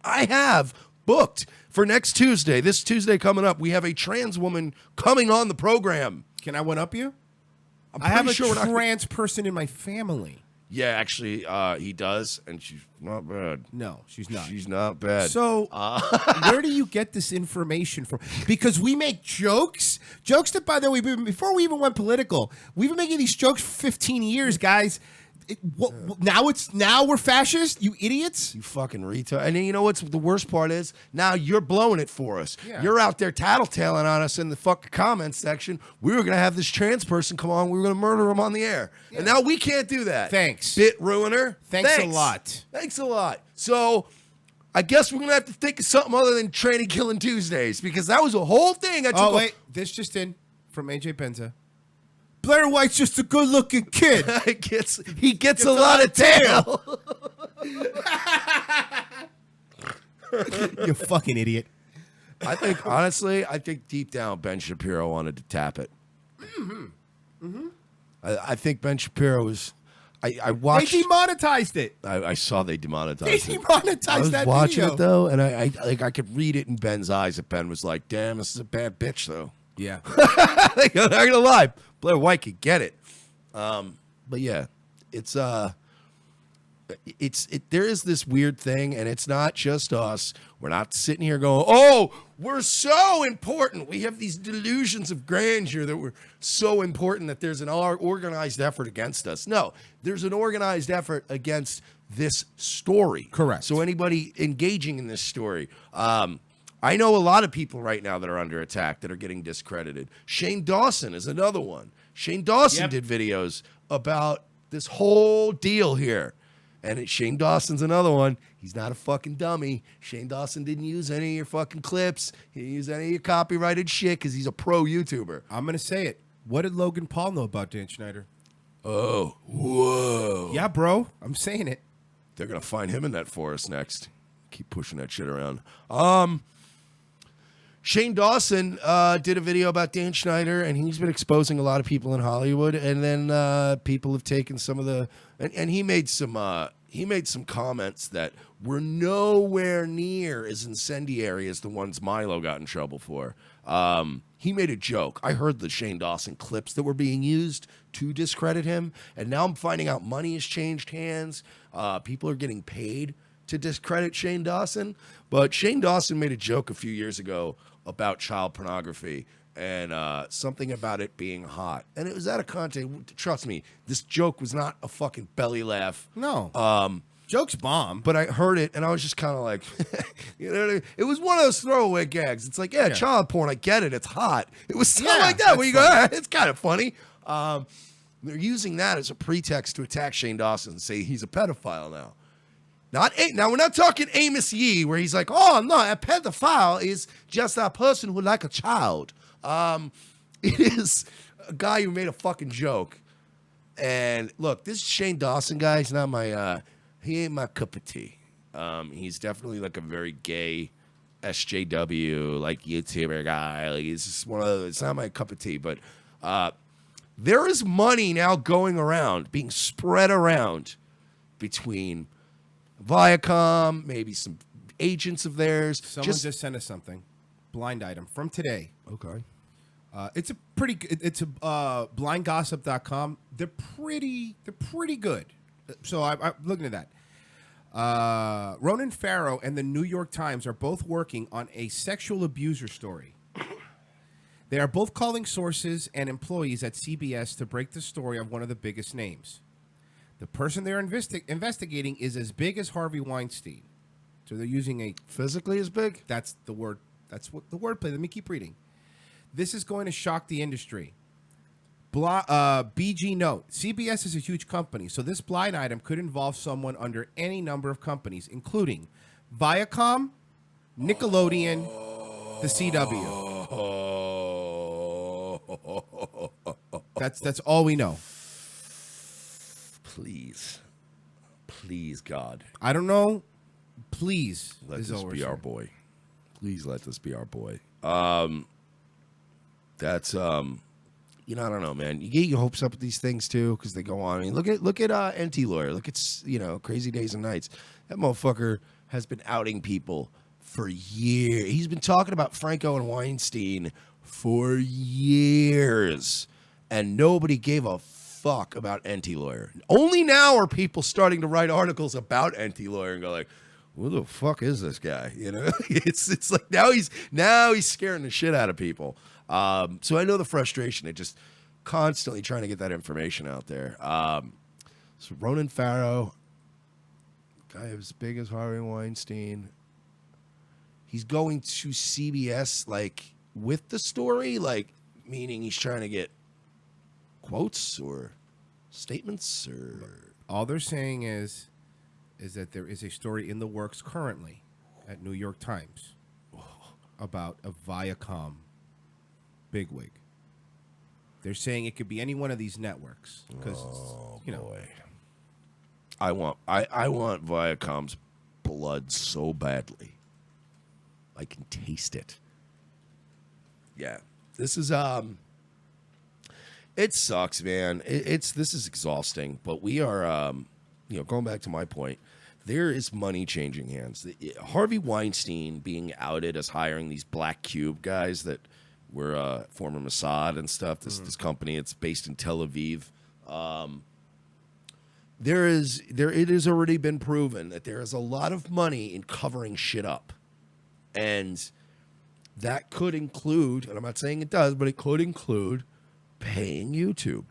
I have booked for next Tuesday, this Tuesday coming up, we have a trans woman coming on the program. Can I one-up you? I have a trans person in my family. Yeah, actually, he does, and she's not bad. No, she's not. She's not bad. So, where do you get this information from? Because we make jokes that, by the way, before we even went political, we've been making these jokes for 15 years, guys. Now we're fascist, you idiots. You fucking retard. And then you know what's the worst part is? Now you're blowing it for us. Yeah. You're out there tattletaling on us in the fucking comments section. We were going to have this trans person come on. We were going to murder him on the air. Yeah. And now we can't do that. Thanks. Bit ruiner. Thanks a lot. Thanks a lot. So I guess we're going to have to think of something other than Tranny Killing Tuesdays because that was a whole thing. Wait. This just in from AJ Benza. Blair White's just a good-looking kid. he gets a lot of tail. You fucking idiot. I think deep down Ben Shapiro wanted to tap it. Mm-hmm. Mm-hmm. I think Ben Shapiro was. I watched. They demonetized it. I saw they demonetized it. I was watching video. it though, and I could read it in Ben's eyes. That Ben was like, "Damn, this is a bad bitch, though." Yeah. I'm not gonna lie. Blair White could get it. But yeah, there is this weird thing, and it's not just us. We're not sitting here going, oh, we're so important. We have these delusions of grandeur that we're so important that there's an organized effort against us. No, there's an organized effort against this story. Correct. So anybody engaging in this story, I know a lot of people right now that are under attack that are getting discredited. Shane Dawson is another one. Shane Dawson did videos about this whole deal here. And Shane Dawson's another one. He's not a fucking dummy. Shane Dawson didn't use any of your fucking clips. He didn't use any of your copyrighted shit because he's a pro YouTuber. I'm going to say it. What did Logan Paul know about Dan Schneider? Oh, whoa. Yeah, bro. I'm saying it. They're going to find him in that forest next. Keep pushing that shit around. Shane Dawson did a video about Dan Schneider, and he's been exposing a lot of people in Hollywood. And then people have taken some of the, and he made some comments that were nowhere near as incendiary as the ones Milo got in trouble for. He made a joke. I heard the Shane Dawson clips that were being used to discredit him, and now I'm finding out money has changed hands. People are getting paid to discredit Shane Dawson. But Shane Dawson made a joke a few years ago about child pornography and something about it being hot. And it was out of context. Trust me, this joke was not a fucking belly laugh. No. Joke's bomb. But I heard it, and I was just kind of like, you know what I mean? It was one of those throwaway gags. It's like, yeah, child porn, I get it. It's hot. It was something like that where you go, it's kind of funny. They're using that as a pretext to attack Shane Dawson and say he's a pedophile now. Now, we're not talking Amos Yee, where he's like, oh, no, a pedophile is just a person who like a child. It is a guy who made a fucking joke. And look, this Shane Dawson guy, he's not my, he ain't my cup of tea. He's definitely like a very gay SJW, like YouTuber guy. Like he's just one of those, it's not my cup of tea, but there is money now going around, being spread around between Viacom, maybe some agents of theirs. Someone just sent us something. blind item from today. Okay. It's a pretty. It's a blindgossip.com. They're pretty good. So I'm looking at that. Ronan Farrow and the New York Times are both working on a sexual abuser story. They are both calling sources and employees at CBS to break the story of one of the biggest names. The person they're investigating is as big as Harvey Weinstein. So they're using a... Physically as big? That's the word. That's what the wordplay. Let me keep reading. This is going to shock the industry. BG note, CBS is a huge company, so this blind item could involve someone under any number of companies, including Viacom, Nickelodeon, the CW. That's all we know. Please, God. I don't know. Please, Let this be our boy. Please let this be our boy. That's I don't know, man. You get your hopes up with these things too, because they go on. I mean, look at Anti-Lawyer. Look at Crazy Days and Nights. That motherfucker has been outing people for years. He's been talking about Franco and Weinstein for years, and nobody gave a fuck about Anti-Lawyer. Only now are people starting to write articles about Anti-Lawyer and go like, "Who the fuck is this guy?" It's like now he's scaring the shit out of people. So I know the frustration. They're just constantly trying to get that information out there. So Ronan Farrow, guy as big as Harvey Weinstein, he's going to CBS like with the story, like meaning he's trying to get quotes or statements or. All they're saying is that there is a story in the works currently at New York Times about a Viacom bigwig. They're saying it could be any one of these networks because boy. I want Viacom's blood so badly. I can taste it. Yeah, this is it sucks, man. This is exhausting, but we are going back to my point. There is money changing hands. Harvey Weinstein being outed as hiring these Black Cube guys that were former Mossad and stuff. This company, it's based in Tel Aviv. It has already been proven that there is a lot of money in covering shit up, and that could include, and I'm not saying it does, but it could include paying YouTube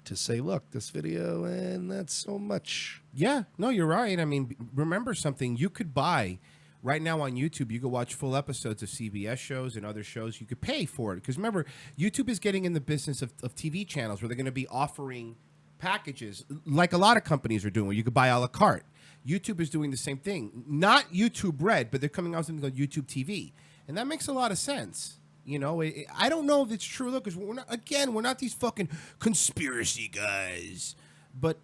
to say, look, this video, and that's so much. Yeah, no, you're right. I mean, remember something. You could buy right now on YouTube. You could watch full episodes of CBS shows and other shows. You could pay for it because remember, YouTube is getting in the business of TV channels where they're going to be offering packages like a lot of companies are doing, where you could buy a la carte. YouTube is doing the same thing. Not YouTube Red, but they're coming out with something called YouTube TV, and that makes a lot of sense. I don't know if it's true, though, because we're not these fucking conspiracy guys. But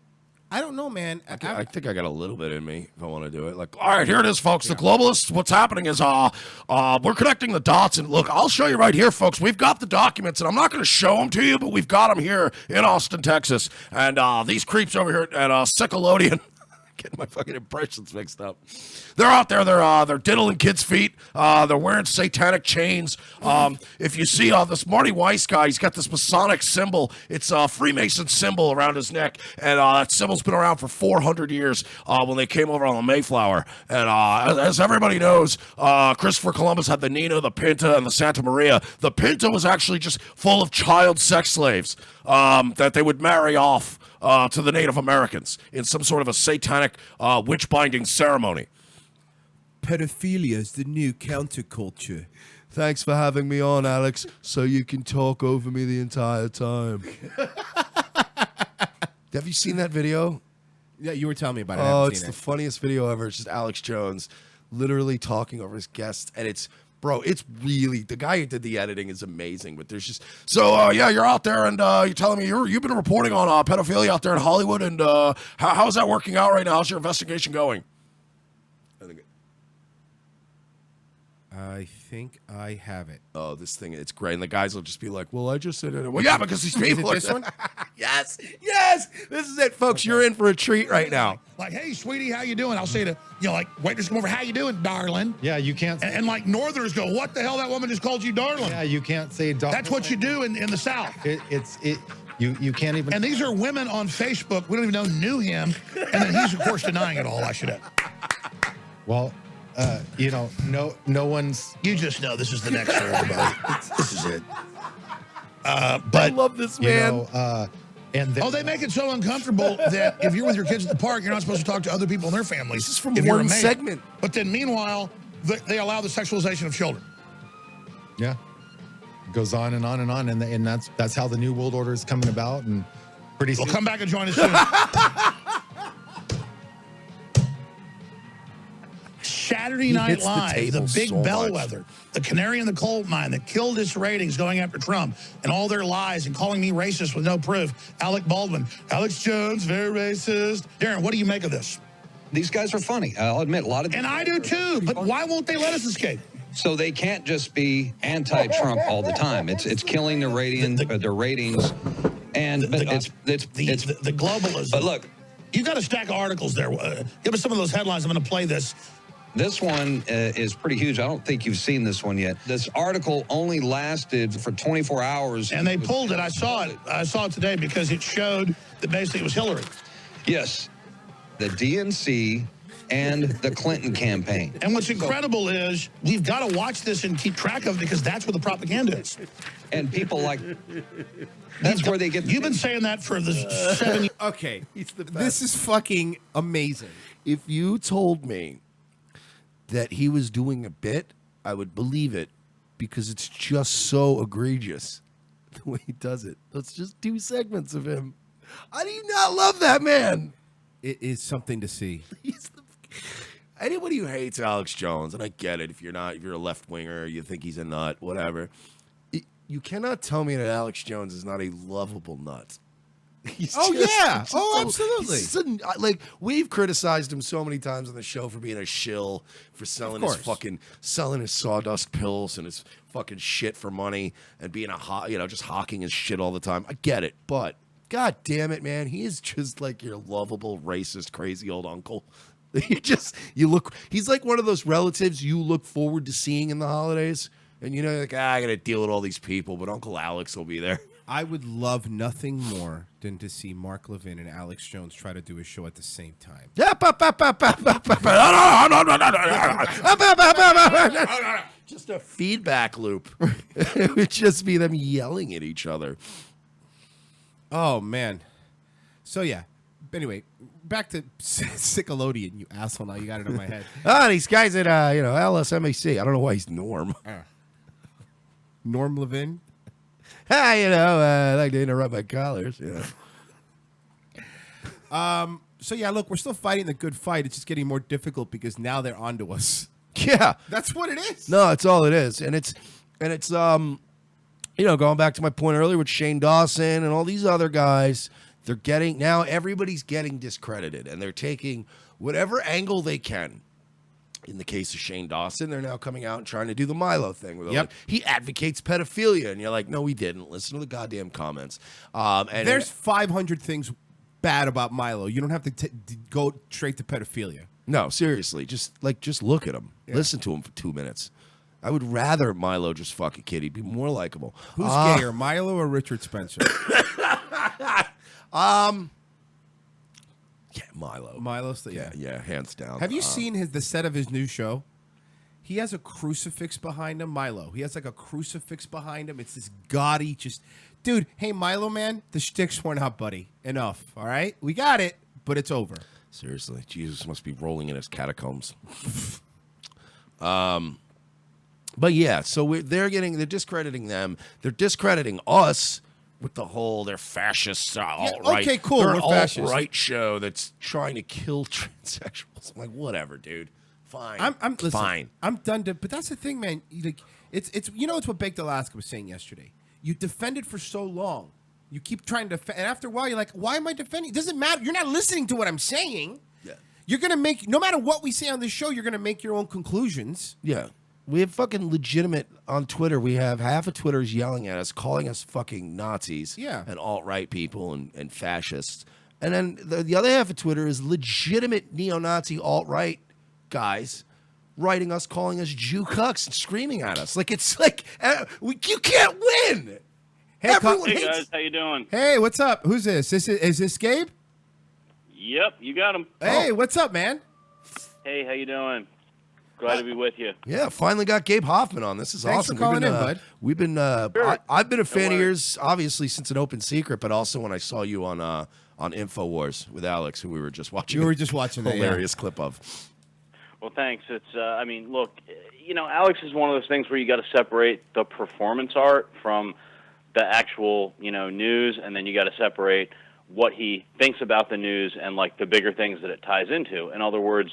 I don't know, man. I think I got a little bit in me if I want to do it. Like, all right, here it is, folks. The globalists, what's happening is we're connecting the dots. And look, I'll show you right here, folks. We've got the documents, and I'm not going to show them to you, but we've got them here in Austin, Texas. And these creeps over here at Nickelodeon. Getting my fucking impressions mixed up. They're out there. They're diddling kids' feet. They're wearing satanic chains. If you see this Marty Weiss guy, he's got this Masonic symbol. It's a Freemason symbol around his neck, and that symbol's been around for 400 years when they came over on the Mayflower. And as everybody knows, Christopher Columbus had the Nina, the Pinta, and the Santa Maria. The Pinta was actually just full of child sex slaves that they would marry off to the Native Americans in some sort of a satanic witch-binding ceremony. Pedophilia is the new counterculture. Thanks for having me on, Alex, so you can talk over me the entire time. Have you seen that video? Yeah, you were telling me about it. Oh, it's the funniest video ever. It's just Alex Jones literally talking over his guests, and it's really, the guy who did the editing is amazing, but there's just, you're out there, and you're telling me you've been reporting on pedophilia out there in Hollywood, and how's that working out right now? How's your investigation going? I think I have it. Oh, this thing, it's great. And the guys will just be like, well, I just said it. Well, yeah, because these people Is it this one? Yes, yes. This is it, folks. You're in for a treat right now. Like, hey, sweetie, how you doing? I'll say to, like, waiters come over, how you doing, darling? Yeah, you can't. And like, Northerners go, what the hell? That woman just called you darling. Yeah, you can't say darling. That's what you do in the South. You can't even. And these are women on Facebook we don't even know knew him. And then he's, of course, denying it all, I should add. Well, no one's. You just know this is the next for everybody. This is it. I But love this man. they make it so uncomfortable that if you're with your kids at the park, you're not supposed to talk to other people in their families. This is from if you're a one mate. segment. But then, meanwhile, they allow the sexualization of children. Yeah, it goes on and on and on, and that's how the new world order is coming about. And pretty Well, soon, come back and join us soon. Saturday Night hits the Live, the table big so much. bellwether, the canary in the coal mine that killed its ratings going after Trump and all their lies and calling me racist with no proof. Alec Baldwin, Alex Jones, very racist. Darren, what do you make of this? These guys are funny. I'll admit, a lot of. And I do too, but why won't they let us escape? So they can't just be anti-Trump all the time. It's killing the ratings, and but it's the globalism. But look, you got a stack of articles there. Give us some of those headlines. I'm going to play this. this one is pretty huge. I don't think you've seen this one yet. This article only lasted for 24 hours. And they pulled it. I saw it. I saw it today because it showed that basically it was Hillary. Yes, the DNC and the Clinton campaign. And what's incredible is we've got to watch this and keep track of it because that's where the propaganda is. And people like, that's where they get. You've been saying that for the 7 years. Okay, He's the best. this is fucking amazing. If you told me that he was doing a bit, I would believe it because it's just so egregious the way he does it. Let's just do segments of him. I do not love that man. It is something to see. He's the, anybody who hates Alex Jones, and I get it, if you're a left winger, you think he's a nut, whatever. You cannot tell me that Alex Jones is not a lovable nut. He's Absolutely. Like, we've criticized him so many times on the show for being a shill, for selling his sawdust pills and his fucking shit for money and being just hawking his shit all the time. I get it, but God damn it, man, he is just like your lovable, racist, crazy old uncle. He's like one of those relatives you look forward to seeing in the holidays. And like, I got to deal with all these people, but Uncle Alex will be there. I would love nothing more than to see Mark Levin and Alex Jones try to do a show at the same time. Just a feedback loop. It would just be them yelling at each other. Oh, man. So, yeah. Anyway, back to Sickelodian, you asshole. Now you got it in my head. These guys at, LSMAC. I don't know why he's Norm. Norm Levin. I like to interrupt my callers. So, yeah, look, we're still fighting the good fight. It's just getting more difficult because now they're onto us. Yeah. That's what it is. No, it's all it is. And it's going back to my point earlier with Shane Dawson and all these other guys, everybody's getting discredited and they're taking whatever angle they can. In the case of Shane Dawson, they're now coming out and trying to do the Milo thing. Where like, he advocates pedophilia. And you're like, no, he didn't. Listen to the goddamn comments. And there's 500 things bad about Milo. You don't have to go straight to pedophilia. No, seriously. Just look at him. Yeah. Listen to him for 2 minutes. I would rather Milo just fuck a kid. He'd be more likable. Who's gayer, Milo or Richard Spencer? Yeah, Milo. Milo's yeah, hands down. Have you seen the set of his new show? He has a crucifix behind him, Milo. He has like a crucifix behind him. It's this gaudy, dude. Hey, Milo, man, the shtick's worn out, buddy. Enough. All right, we got it, but it's over. Seriously, Jesus must be rolling in his catacombs. But yeah, so they're discrediting them. They're discrediting us. With the whole, they're fascist, alt-right. Okay, cool. They're we're an fascist. alt-right show that's trying to kill transsexuals. I'm like, whatever, dude. Fine. Listen, fine. I'm done. But that's the thing, man. It's it's what Baked Alaska was saying yesterday. You defended for so long. You keep trying to defend, and after a while, you're like, why am I defending? It doesn't matter. You're not listening to what I'm saying. Yeah. You're gonna make no matter what we say on this show. You're gonna make your own conclusions. Yeah. We have fucking legitimate on Twitter. We have half of Twitter's yelling at us, calling us fucking Nazis, Yeah. and alt-right people and fascists. And then the other half of Twitter is legitimate neo-Nazi alt-right guys writing us, calling us Jew cucks and screaming at us. Like it's like you can't win. Hey, Everyone Hey hates- guys, how you doing? Hey, what's up? Who's this? Is this Gabe? Yep, you got him. Hey, what's up, man? Hey, how you doing? Glad to be with you. Yeah, finally got Gabe Hoffman on. This is Thanks awesome. for calling in, bud. We've been. Sure. I've been a fan of worries. yours, obviously, since an open secret, but also when I saw you on Infowars with Alex, who we were just watching. You were just watching a that, yeah. hilarious clip of. Well, thanks. It's I mean, look, Alex is one of those things where you got to separate the performance art from the actual, news, and then you got to separate what he thinks about the news and like the bigger things that it ties into. In other words,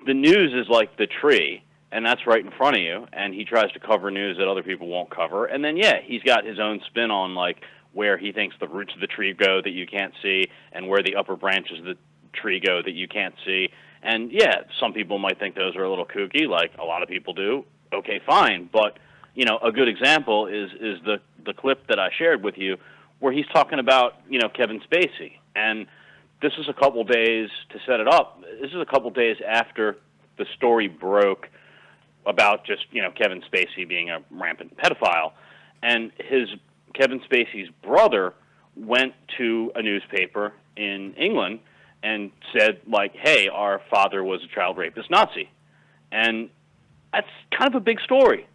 the news is like the tree, and that's right in front of you, and he tries to cover news that other people won't cover. And then, he's got his own spin on, like, where he thinks the roots of the tree go that you can't see and where the upper branches of the tree go that you can't see. And, some people might think those are a little kooky, like a lot of people do. Okay, fine. But, a good example is the clip that I shared with you where he's talking about, Kevin Spacey. And this is a couple days to set it up. This is a couple days after the story broke about just, Kevin Spacey being a rampant pedophile. And Kevin Spacey's brother went to a newspaper in England and said, like, hey, our father was a child rapist Nazi. And that's kind of a big story.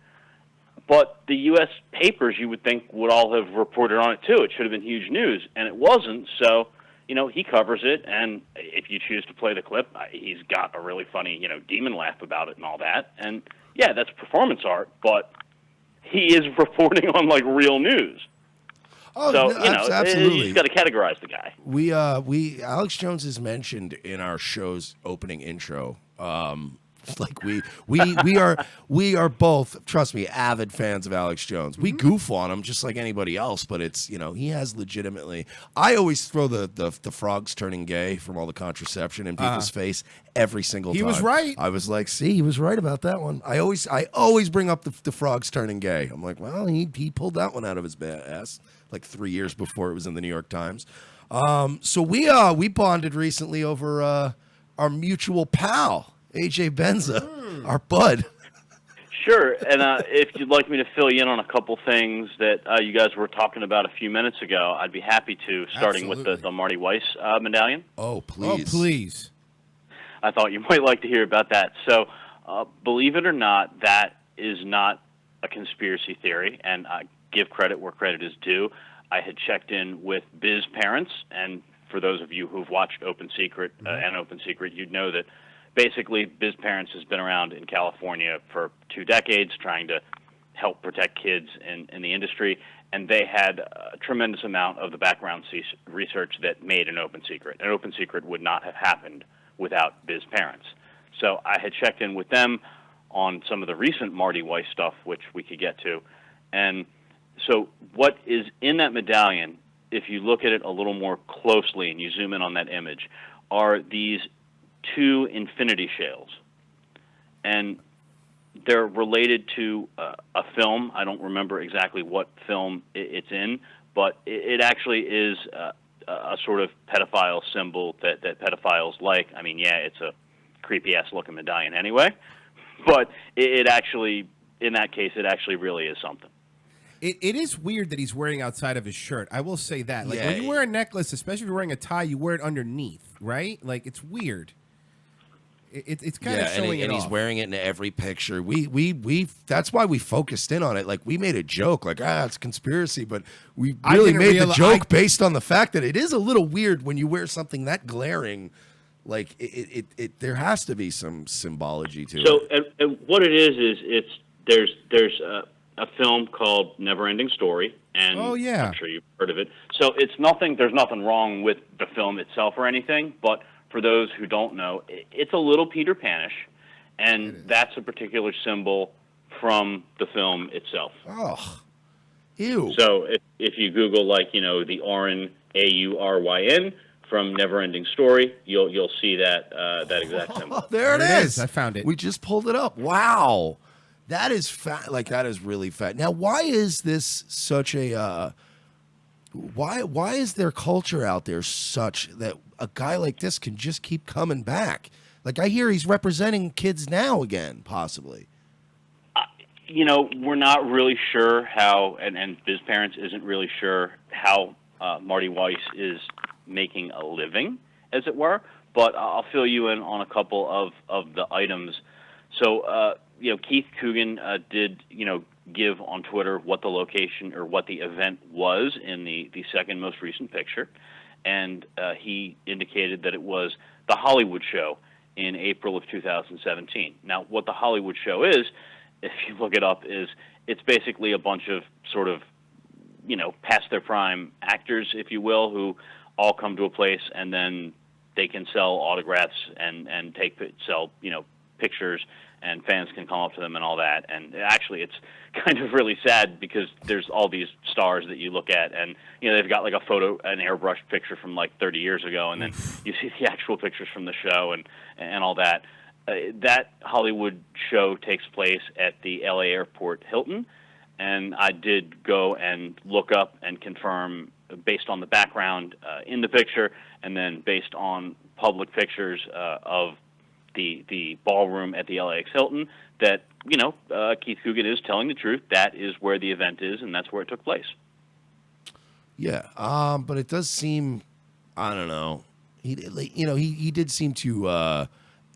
But the U.S. papers, you would think, would all have reported on it, too. It should have been huge news, and it wasn't. So, he covers it, and if you choose to play the clip, he's got a really funny, demon laugh about it and all that. And, that's performance art, but he is reporting on, like, real news. Oh, So, no, absolutely. you just got to categorize the guy. We Alex Jones is mentioned in our show's opening intro. Like we are both, trust me, avid fans of Alex Jones. We goof on him just like anybody else, but it's he has legitimately. I always throw the frogs turning gay from all the contraception in people's face every single time. He was right. I was like, see, he was right about that one. I always bring up the frogs turning gay. I'm like, well, he pulled that one out of his ass like 3 years before it was in the New York Times. So we bonded recently over our mutual pal. AJ Benza, our bud. Sure, and if you'd like me to fill you in on a couple things that you guys were talking about a few minutes ago, I'd be happy to, starting with the Marty Weiss medallion. Oh, please. Oh, please. I thought you might like to hear about that. So, believe it or not, that is not a conspiracy theory, and I give credit where credit is due. I had checked in with Biz parents, and for those of you who've watched Open Secret and Open Secret, you'd know that basically, Biz Parents has been around in California for 2 decades trying to help protect kids in the industry, and they had a tremendous amount of the background research that made an Open Secret. An Open Secret would not have happened without Biz Parents. So I had checked in with them on some of the recent Marty Weiss stuff, which we could get to. And so what is in that medallion, if you look at it a little more closely and you zoom in on that image, are these 2 infinity shales, and they're related to a film. I don't remember exactly what film it's in, but it actually is a sort of pedophile symbol that pedophiles like. I mean, it's a creepy-ass looking medallion anyway, but it actually, in that case, it actually really is something. It is weird that he's wearing outside of his shirt. I will say that. Like, Yeah. when you wear a necklace, especially if you're wearing a tie, you wear it underneath, right? Like, it's weird. It's kind of showing it and he's off. wearing it in every picture. We that's why we focused in on it. Like we made a joke, like it's conspiracy, but we I really didn't made the reali- joke based on the fact that it is a little weird when you wear something that glaring. Like it there has to be some symbology to So, it. and what it is there's a film called Never-Ending Story, and Oh, yeah. I'm sure you've heard of it. So there's nothing wrong with the film itself or anything, but for those who don't know, it's a little Peter Panish, and that's a particular symbol from the film itself. Oh, ew. So if you Google, like, the Auryn, Auryn, from Never-Ending Story, you'll see that exact symbol. There it There it is. is. I found it. We just pulled it up. Wow. That is fat. Like that is really fat. Now, why is this such a? Why is their culture out there such that a guy like this can just keep coming back? Like I hear he's representing kids now again, possibly. We're not really sure how, and Biz Parents isn't really sure how Marty Weiss is making a living, as it were. But I'll fill you in on a couple of the items. So, Keith Coogan did, give on Twitter what the location or what the event was in the second most recent picture. And he indicated that it was the Hollywood Show in April of 2017. Now, what the Hollywood Show is, if you look it up, is it's basically a bunch of sort of, past their prime actors, if you will, who all come to a place and then they can sell autographs and sell pictures, and fans can come up to them and all that. And actually, it's kind of really sad because there's all these stars that you look at, and they've got like an airbrushed picture from like 30 years ago, and then you see the actual pictures from the show and all that. That Hollywood Show takes place at the LA Airport Hilton, and I did go and look up and confirm based on the background in the picture, and then based on public pictures of the ballroom at the LAX Hilton, that Keith Coogan is telling the truth. That is where the event is, and that's where it took place. Yeah, but it does seem, I don't know. He did seem to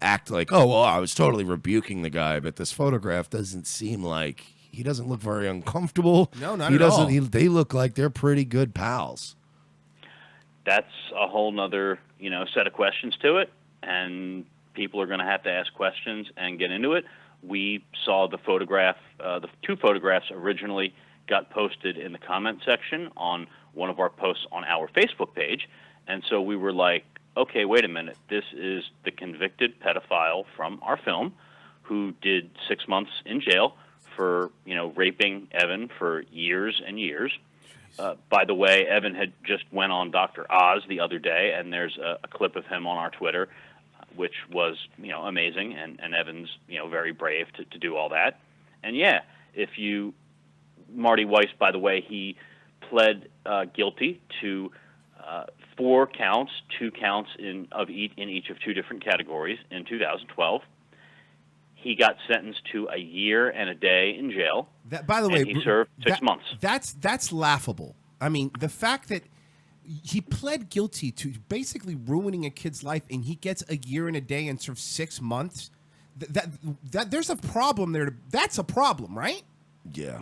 act like, oh well, I was totally rebuking the guy, but this photograph doesn't seem like he doesn't look very uncomfortable. No, not at all. They look like they're pretty good pals. That's a whole nother set of questions to it, and people are going to have to ask questions and get into it. We saw the photograph, the two photographs originally got posted in the comment section on one of our posts on our Facebook page, and so we were like, okay, wait a minute, this is the convicted pedophile from our film who did 6 months in jail for, raping Evan for years and years. By the way, Evan had just went on Dr. Oz the other day, and there's a clip of him on our Twitter, which was, amazing, and Evan's, very brave to do all that. And yeah, Marty Weiss, by the way, he pled guilty to 4 counts, 2 counts in each of 2 different categories in 2012. He got sentenced to a year and a day in jail. By the way, he served 6 months. That's laughable. I mean, the fact that he pled guilty to basically ruining a kid's life, and he gets a year and a day and serves 6 months. That there's a problem there. That's a problem, right? Yeah.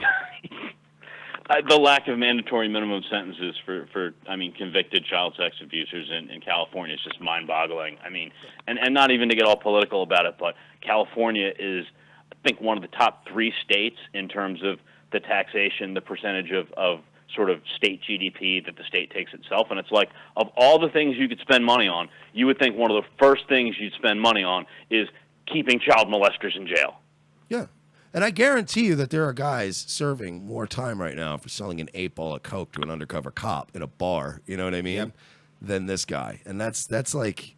The lack of mandatory minimum sentences for convicted child sex abusers in California is just mind-boggling. I mean, and not even to get all political about it, but California is, I think, one of the top 3 states in terms of the taxation, the percentage of sort of state GDP that the state takes itself. And it's like, of all the things you could spend money on, you would think one of the first things you'd spend money on is keeping child molesters in jail. Yeah. And I guarantee you that there are guys serving more time right now for selling an 8-ball of Coke to an undercover cop in a bar, you know what I mean, Yep. than this guy. And that's like,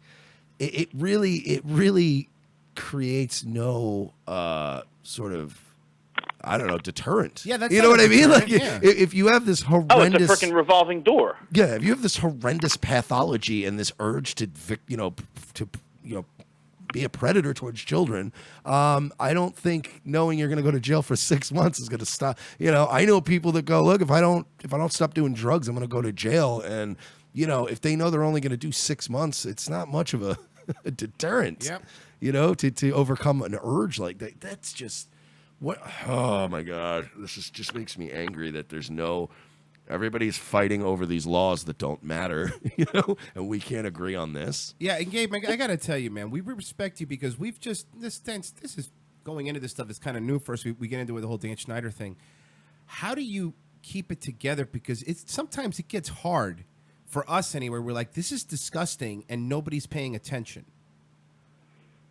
it really creates no sort of, I don't know, deterrent. Yeah, that's you know what I mean. Like, yeah. if you have this horrendous, it's a freaking revolving door. Yeah, if you have this horrendous pathology and this urge to be a predator towards children, I don't think knowing you're going to go to jail for 6 months is going to stop. I know people that go, look, if I don't stop doing drugs, I'm going to go to jail. And if they know they're only going to do 6 months, it's not much of a deterrent. Yep. To overcome an urge like that. That's just what. Oh my God, just makes me angry that there's no. Everybody's fighting over these laws that don't matter, and we can't agree on this. Yeah, and Gabe, I got to tell you, man, we respect you because we've just this is going into this stuff is kind of new for us. We get into it with the whole Dan Schneider thing. How do you keep it together? Because sometimes it gets hard for us anyway. We're like, this is disgusting, and nobody's paying attention.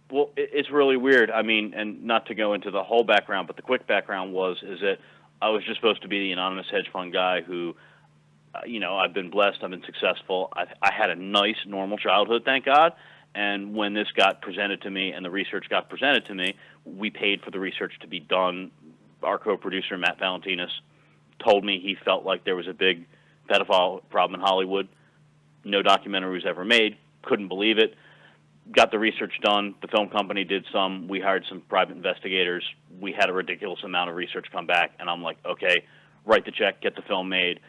Well, it's really weird. I mean, and not to go into the whole background, but the quick background is that I was just supposed to be the anonymous hedge fund guy who, I've been blessed, I've been successful. I had a nice, normal childhood, thank God. And when this got presented to me and the research got presented to me, we paid for the research to be done. Our co-producer, Matt Valentinas, told me he felt like there was a big pedophile problem in Hollywood. No documentary was ever made. Couldn't believe it. Got the research done. The film company did some. We hired some private investigators. We had a ridiculous amount of research come back, and I'm like, okay, write the check, get the film made.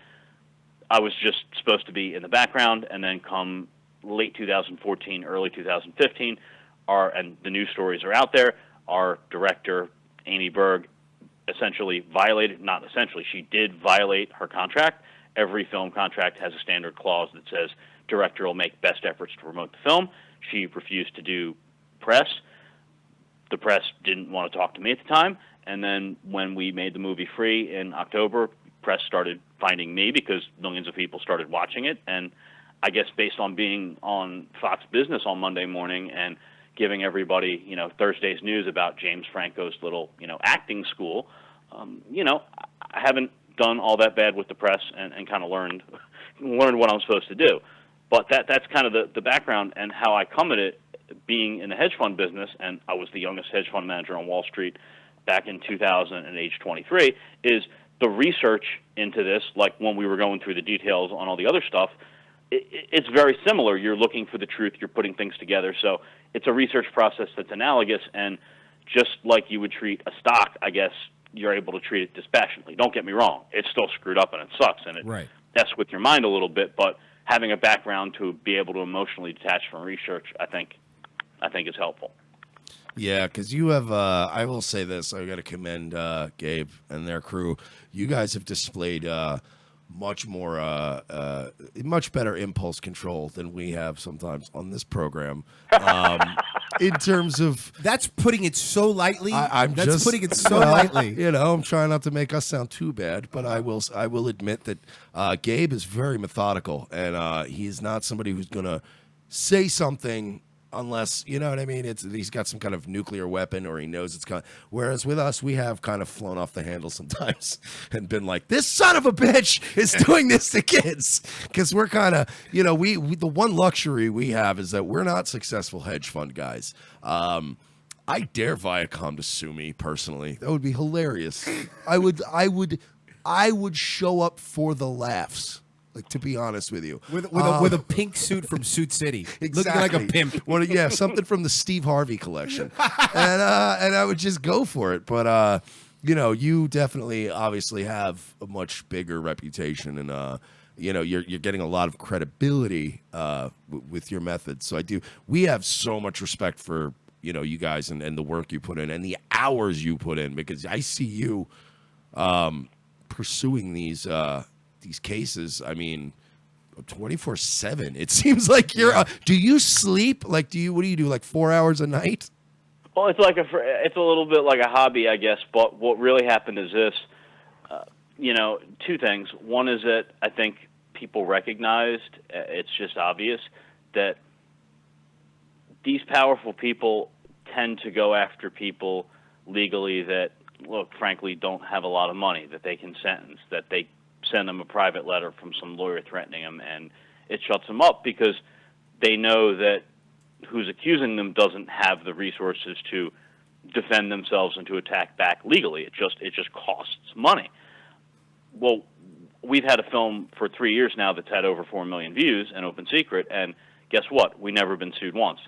I was just supposed to be in the background, and then come late 2014, early 2015, and the news stories are out there. Our director, Amy Berg, she did violate her contract. Every film contract has a standard clause that says director will make best efforts to promote the film. She refused to do press. The press didn't want to talk to me at the time. And then when we made the movie free in October, press started finding me because millions of people started watching it. And I guess based on being on Fox Business on Monday morning and giving everybody, Thursday's news about James Franco's little, acting school, I haven't done all that bad with the press and kind of learned what I'm supposed to do. But that's kind of the background and how I come at it, being in the hedge fund business, and I was the youngest hedge fund manager on Wall Street back in 2000 and age 23, is the research into this, like when we were going through the details on all the other stuff, it's very similar. You're looking for the truth. You're putting things together. So it's a research process that's analogous, and just like you would treat a stock, I guess you're able to treat it dispassionately. Don't get me wrong. It's still screwed up and it sucks, and it messes with your mind a little bit, but having a background to be able to emotionally detach from research, I think is helpful. Yeah, because you have, I will say this, I got to commend Gabe and their crew. You guys have displayed much better impulse control than we have sometimes on this program. In terms of... That's putting it so lightly. I'm putting it so lightly. I'm trying not to make us sound too bad, but I will admit that Gabe is very methodical, and he's not somebody who's going to say something unless, you know what I mean, he's got some kind of nuclear weapon or he knows it's coming. Whereas with us, we have kind of flown off the handle sometimes and been like, this son of a bitch is doing this to kids. Because we're kind of, we the one luxury we have is that we're not successful hedge fund guys. I dare Viacom to sue me personally. That would be hilarious. I would show up for the laughs. Like, to be honest with you, with a pink suit from Suit City, exactly. Looking like a pimp. Something from the Steve Harvey collection, and I would just go for it. But you definitely, obviously, have a much bigger reputation, and you're getting a lot of credibility with your methods. So we have so much respect for you guys and the work you put in and the hours you put in, because I see you pursuing these cases. I mean, 24/7. It seems like you're. Do you sleep? Like, what do you do? Like 4 hours a night? Well, it's a little bit like a hobby, I guess. But what really happened is this. Two things. One is that I think people recognized, it's just obvious, that these powerful people tend to go after people legally that, look, frankly, don't have a lot of money that they can sentence, that they send them a private letter from some lawyer threatening them, and it shuts them up because they know that who's accusing them doesn't have the resources to defend themselves and to attack back legally. It just costs money. Well, we've had a film for 3 years now that's had over 4 million views, an open secret, and guess what? We've never been sued once.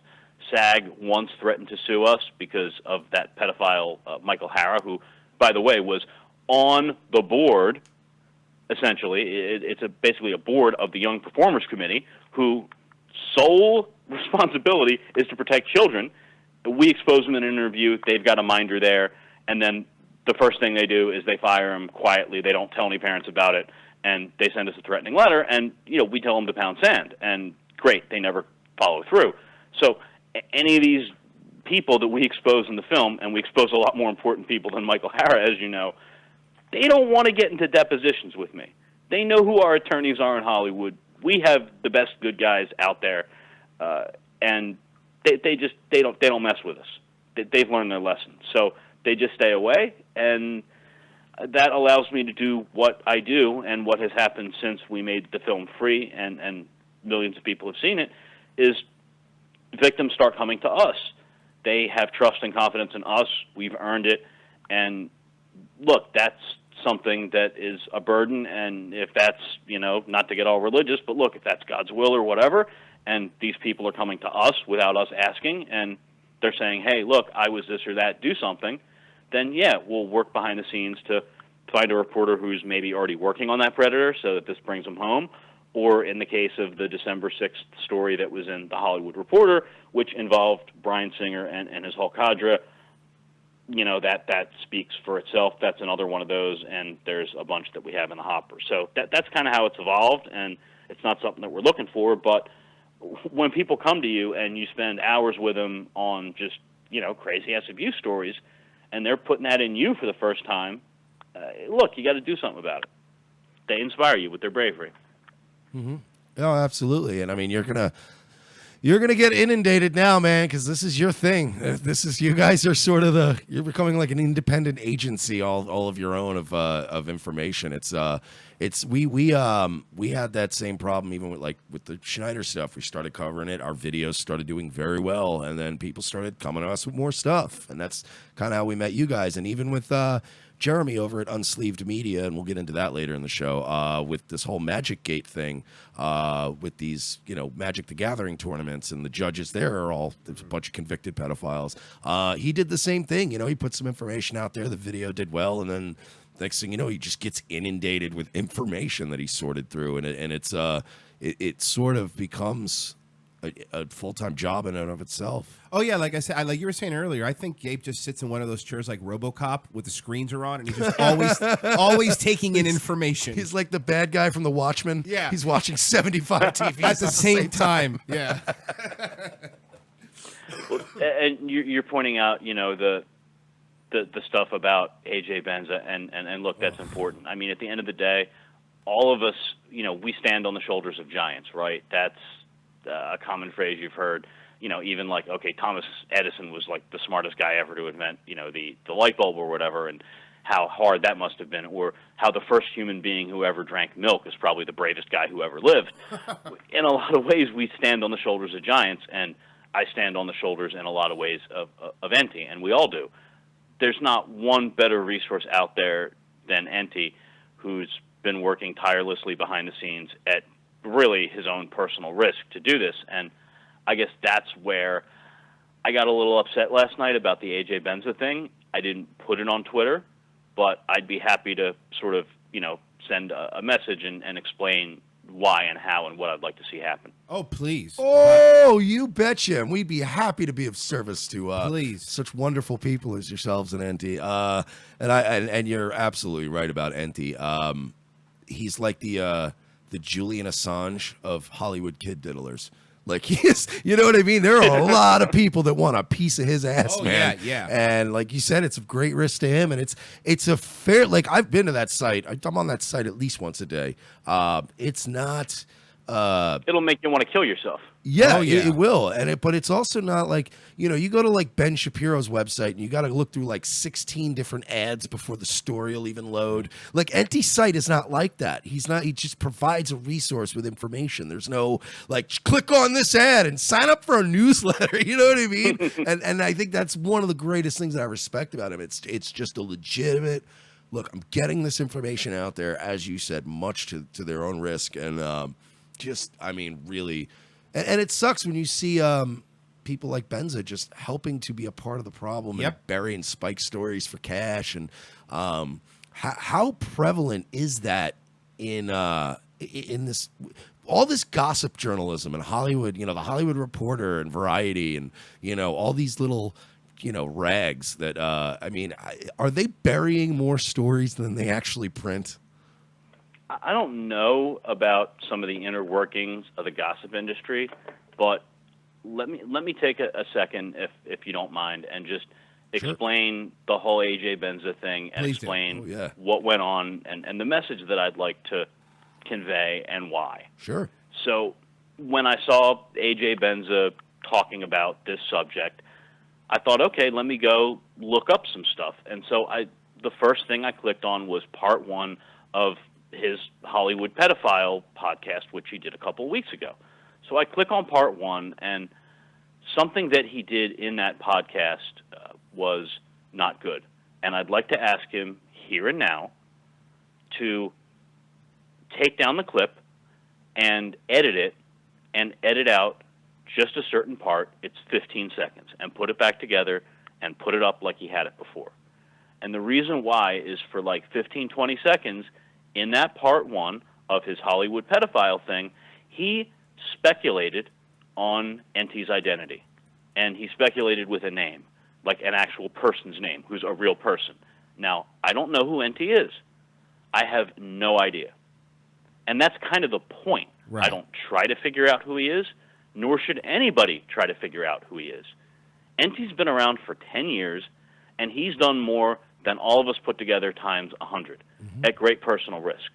SAG once threatened to sue us because of that pedophile Michael Hara, who, by the way, was on the board. Essentially, it's basically a board of the Young Performers Committee, whose sole responsibility is to protect children. We expose them in an interview. They've got a minder there, and then the first thing they do is they fire him quietly. They don't tell any parents about it, and they send us a threatening letter, and we tell them to pound sand. And great, they never follow through. So any of these people that we expose in the film, and we expose a lot more important people than Michael Hara, as you know, they don't want to get into depositions with me. They know who our attorneys are in Hollywood. We have the best good guys out there, and they don't mess with us. They've learned their lesson, so they just stay away, and that allows me to do what I do. And what has happened since we made the film free, and millions of people have seen it, is victims start coming to us. They have trust and confidence in us. We've earned it. And look, that's something that is a burden. And if that's, not to get all religious, but look, if that's God's will or whatever, and these people are coming to us without us asking, and they're saying, hey, look, I was this or that, do something, then, yeah, we'll work behind the scenes to find a reporter who's maybe already working on that predator so that this brings them home. Or in the case of the December 6th story that was in The Hollywood Reporter, which involved Bryan Singer and his whole cadre, that speaks for itself. That's another one of those, and there's a bunch that we have in the hopper. So that's kind of how it's evolved, and it's not something that we're looking for. But when people come to you and you spend hours with them on just, crazy-ass abuse stories, and they're putting that in you for the first time, look, you got to do something about it. They inspire you with their bravery. Mm-hmm. Oh, absolutely. And I mean, you're gonna get inundated now, man, because this is your thing. You guys are sort of you're becoming like an independent agency, all of your own of information. We had that same problem even with the Schneider stuff. We started covering it. Our videos started doing very well, and then people started coming to us with more stuff, and that's kind of how we met you guys. And even with Jeremy over at Unsleeved Media, and we'll get into that later in the show, with this whole MagicGate thing, with these, Magic the Gathering tournaments, and the judges there are all there's a bunch of convicted pedophiles. He did the same thing. He put some information out there. The video did well, and then next thing you know, he just gets inundated with information that he sorted through, and it sort of becomes a full-time job in and of itself. Oh yeah, like I said, like you were saying earlier, I think Gabe just sits in one of those chairs like RoboCop with the screens are on, and he's just always taking in information. He's like the bad guy from The Watchmen. Yeah, he's watching 75 TVs at the same time. Yeah. Well, and you're pointing out, the stuff about AJ Benza, and look, that's important. I mean, at the end of the day, all of us, we stand on the shoulders of giants, right? That's a common phrase you've heard. Even like, okay, Thomas Edison was like the smartest guy ever to invent, the light bulb or whatever, and how hard that must have been, or how the first human being who ever drank milk is probably the bravest guy who ever lived. In a lot of ways, we stand on the shoulders of giants, and I stand on the shoulders in a lot of ways of Enti, and we all do. There's not one better resource out there than Enti, who's been working tirelessly behind the scenes at really his own personal risk to do this. And I guess that's where I got a little upset last night about the AJ Benza thing. I didn't put it on Twitter, but I'd be happy to sort of, send a message and explain why and how and what I'd like to see happen. Oh, please. Oh, you betcha. And we'd be happy to be of service to please. Such wonderful people as yourselves and Enti. And you're absolutely right about Enti. He's like the Julian Assange of Hollywood kid diddlers. Like he is, you know what I mean? There are a lot of people that want a piece of his ass, man. Yeah. And like you said, it's a great risk to him, and it's a fair. Like I've been to that site. I'm on that site at least once a day. It's not. It'll make you want to kill yourself. Yeah, it will. But it's also not like, you go to like Ben Shapiro's website and you got to look through like 16 different ads before the story will even load. Like Enti's site is not like that. He just provides a resource with information. There's no like, click on this ad and sign up for a newsletter. You know what I mean? and I think that's one of the greatest things that I respect about him. It's just a legitimate, look, I'm getting this information out there, as you said, much to their own risk. And really... And it sucks when you see people like Benza just helping to be a part of the problem and burying spike stories for cash. And how prevalent is that in this all this gossip journalism in Hollywood? The Hollywood Reporter and Variety and all these little rags that are they burying more stories than they actually print? I don't know about some of the inner workings of the gossip industry, but let me take a second, if you don't mind, and just explain the whole AJ Benza thing and explain what went on and the message that I'd like to convey and why. Sure. So when I saw AJ Benza talking about this subject, I thought, okay, let me go look up some stuff. And so the first thing I clicked on was part 1 of his Hollywood Pedophile podcast, which he did a couple of weeks ago. So I click on part 1, and something that he did in that podcast was not good. And I'd like to ask him here and now to take down the clip and edit it and edit out just a certain part. It's 15 seconds, and put it back together and put it up like he had it before. And the reason why is for like 15, 20 seconds in that part one of his Hollywood pedophile thing, he speculated on NT's identity. And he speculated with a name, like an actual person's name, who's a real person. Now, I don't know who NT is. I have no idea. And that's kind of the point. Right. I don't try to figure out who he is, nor should anybody try to figure out who he is. NT's been around for 10 years, and he's done more than all of us put together times 100 at great personal risk.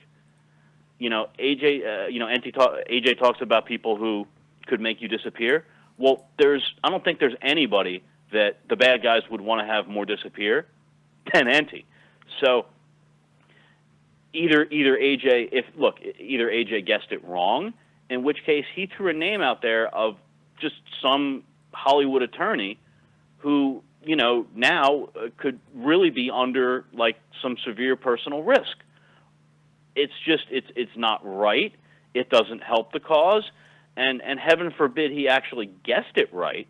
You know, AJ talks about people who could make you disappear. Well, I don't think there's anybody that the bad guys would want to have more disappear than NT. So either AJ guessed it wrong, in which case he threw a name out there of just some Hollywood attorney who, you know, now could really be under like some severe personal risk. It's just it's not right. It doesn't help the cause, and heaven forbid he actually guessed it right.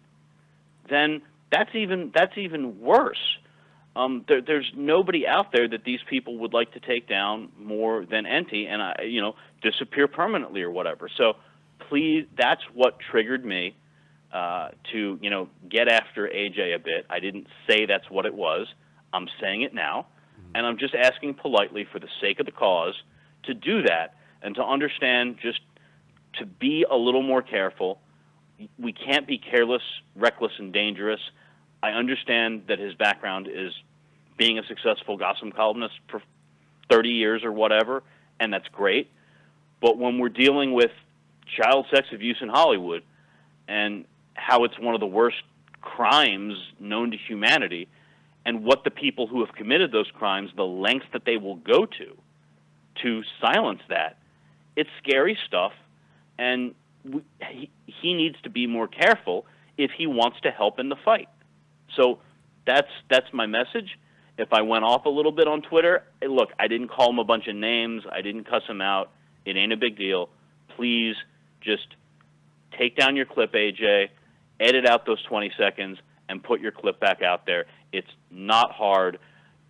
Then that's even worse. There's nobody out there that these people would like to take down more than NT and disappear permanently or whatever. So please, that's what triggered me to get after AJ a bit. I didn't say that's what it was. I'm saying it now, and I'm just asking politely for the sake of the cause to do that and to understand, just to be a little more careful. We can't be careless, reckless, and dangerous. I understand that his background is being a successful gossip columnist for 30 years or whatever, and that's great. But when we're dealing with child sex abuse in Hollywood and how it's one of the worst crimes known to humanity, and what the people who have committed those crimes, the lengths that they will go to silence that, it's scary stuff, and he needs to be more careful if he wants to help in the fight. So that's my message. If I went off a little bit on Twitter, look, I didn't call him a bunch of names. I didn't cuss him out. It ain't a big deal. Please just take down your clip, AJ, edit out those 20 seconds, and put your clip back out there. It's not hard,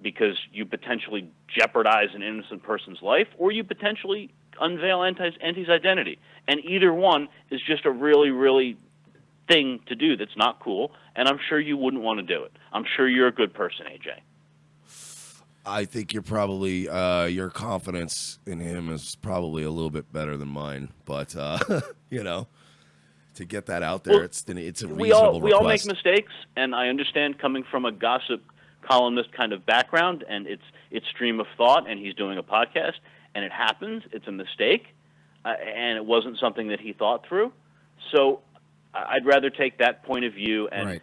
because you potentially jeopardize an innocent person's life, or you potentially unveil NT's identity. And either one is just a really, really thing to do that's not cool, and I'm sure you wouldn't want to do it. I'm sure you're a good person, AJ. I think you're probably your confidence in him is probably a little bit better than mine, but to get that out there, it's a reasonable request. We all make mistakes, and I understand coming from a gossip columnist kind of background, and it's stream of thought, and he's doing a podcast, and it happens. It's a mistake, and it wasn't something that he thought through. So I'd rather take that point of view and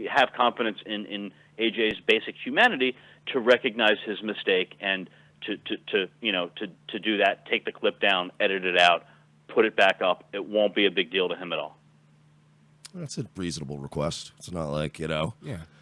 have confidence in AJ's basic humanity to recognize his mistake and to do that. Take the clip down, edit it out, put it back up. It won't be a big deal to him at all. That's a reasonable request. It's not like, Yeah.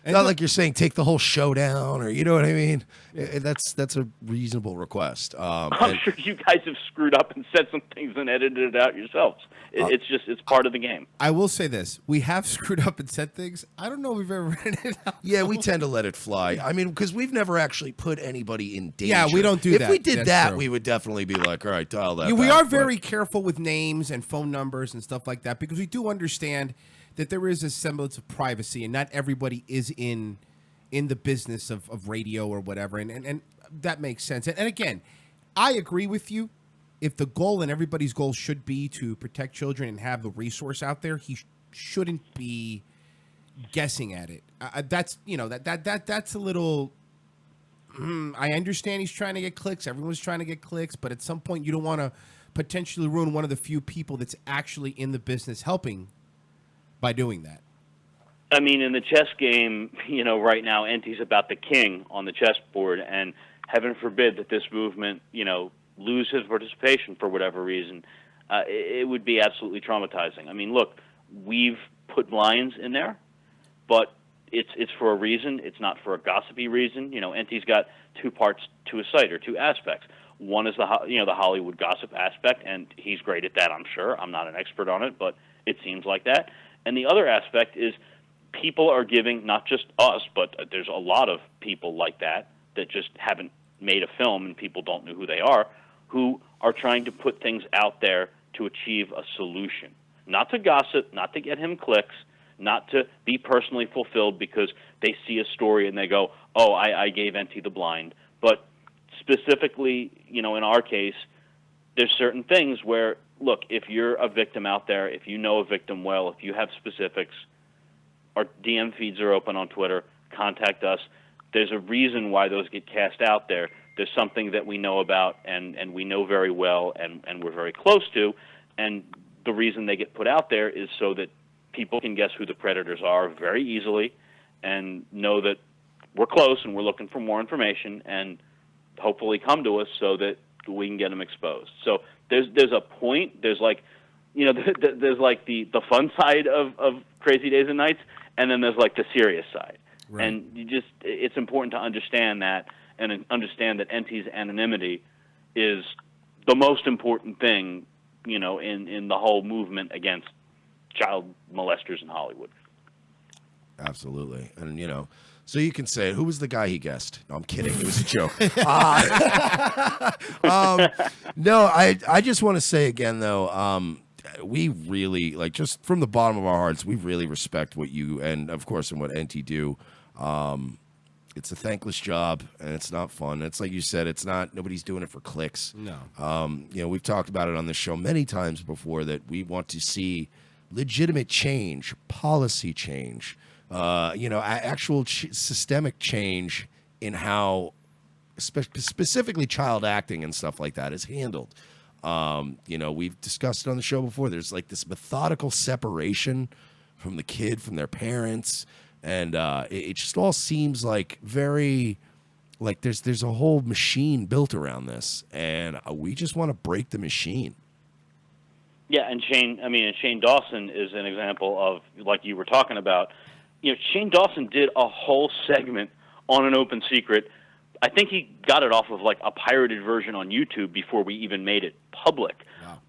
It's not like you're saying take the whole show down, or you know what I mean? That's a reasonable request. I'm sure you guys have screwed up and said some things and edited it out yourselves. It's part of the game. I will say this. We have screwed up and said things. I don't know if we've ever written it out. Yeah, we tend to let it fly. I mean, because we've never actually put anybody in danger. Yeah, we don't do that. If we did That's that, true. we would definitely be like, all right, dial that Yeah, we back, are very careful with names and phone numbers and stuff like that, because we do understand that there is a semblance of privacy, and not everybody is in the business of radio or whatever, and that makes sense. And again, I agree with you. If the goal, and everybody's goal should be to protect children and have the resource out there, he shouldn't be guessing at it. That's that's a little. I understand he's trying to get clicks. Everyone's trying to get clicks, but at some point, you don't want to potentially ruin one of the few people that's actually in the business helping by doing that. I mean, in the chess game, right now, NT's about the king on the chessboard, and heaven forbid that this movement, lose his participation for whatever reason. It would be absolutely traumatizing. I mean, look, we've put blinds in there, but it's for a reason. It's not for a gossipy reason. NT's got two parts to his site, or two aspects. One is the Hollywood gossip aspect, and he's great at that, I'm sure. I'm not an expert on it, but it seems like that. And the other aspect is people are giving, not just us, but there's a lot of people like that just haven't made a film and people don't know who they are, who are trying to put things out there to achieve a solution. Not to gossip, not to get him clicks, not to be personally fulfilled because they see a story and they go, oh, I gave NT the blind. But specifically, in our case, there's certain things where, look, if you're a victim out there, if you know a victim well, if you have specifics, our DM feeds are open on Twitter. Contact us. There's a reason why those get cast out there. There's something that we know about and we know very well and we're very close to. And the reason they get put out there is so that people can guess who the predators are very easily and know that we're close and we're looking for more information and hopefully come to us so that we can get them exposed. So there's a point. There's there's like the fun side of Crazy Days and Nights, and then there's like the serious side. Right. And it's important to understand that and understand that NT's anonymity is the most important thing, in the whole movement against child molesters in Hollywood. Absolutely. And, so you can say, who was the guy he guessed? No, I'm kidding. It was a joke. No, I just want to say again, though, we really, just from the bottom of our hearts, we really respect what you and, of course, and what NT do. It's a thankless job, and it's not fun. It's like you said, nobody's doing it for clicks. No. We've talked about it on this show many times before that we want to see legitimate change, policy change, actual systemic change in how specifically child acting and stuff like that is handled. We've discussed it on the show before. There's like this methodical separation from the kid, from their parents. And it just all seems like very, there's a whole machine built around this. And we just want to break the machine. Yeah, and Shane Dawson is an example of, like you were talking about, Shane Dawson did a whole segment on an open secret. I think he got it off of a pirated version on YouTube before we even made it public.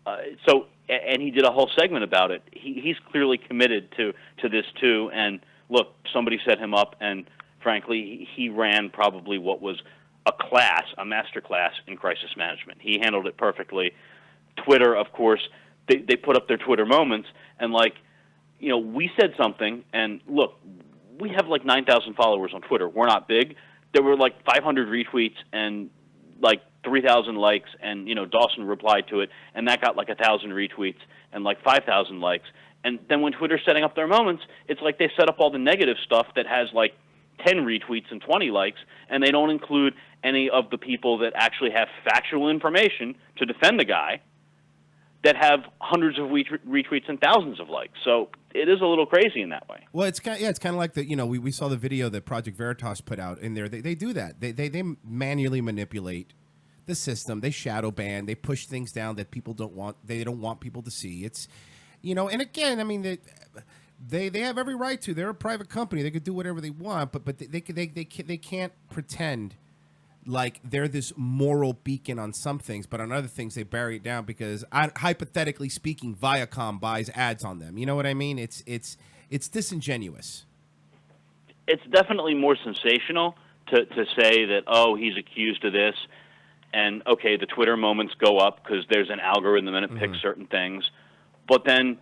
Wow. And he did a whole segment about it. He's clearly committed to this too. And look, somebody set him up, and frankly, he ran probably what was a master class in crisis management. He handled it perfectly. Twitter, of course, they put up their Twitter moments, and we said something, and look, we have 9,000 followers on Twitter. We're not big. There were 500 retweets and 3,000 likes, and Dawson replied to it, and that got 1,000 retweets and 5,000 likes. And then when Twitter's setting up their moments, it's like they set up all the negative stuff that has 10 retweets and 20 likes, and they don't include any of the people that actually have factual information to defend the guy that have hundreds of retweets and thousands of likes. So it is a little crazy in that way. Well, it's kind of like we saw the video that Project Veritas put out in there. They do that. They manually manipulate the system. They shadow ban. They push things down that people don't want. They don't want people to see. It's and again, they have every right to. They're a private company. They could do whatever they want, but they can't pretend like they're this moral beacon on some things, but on other things they bury it down because, hypothetically speaking, Viacom buys ads on them. You know what I mean? It's disingenuous. It's definitely more sensational to say that, oh, he's accused of this, and okay, the Twitter moments go up because there's an algorithm and it picks certain things, but then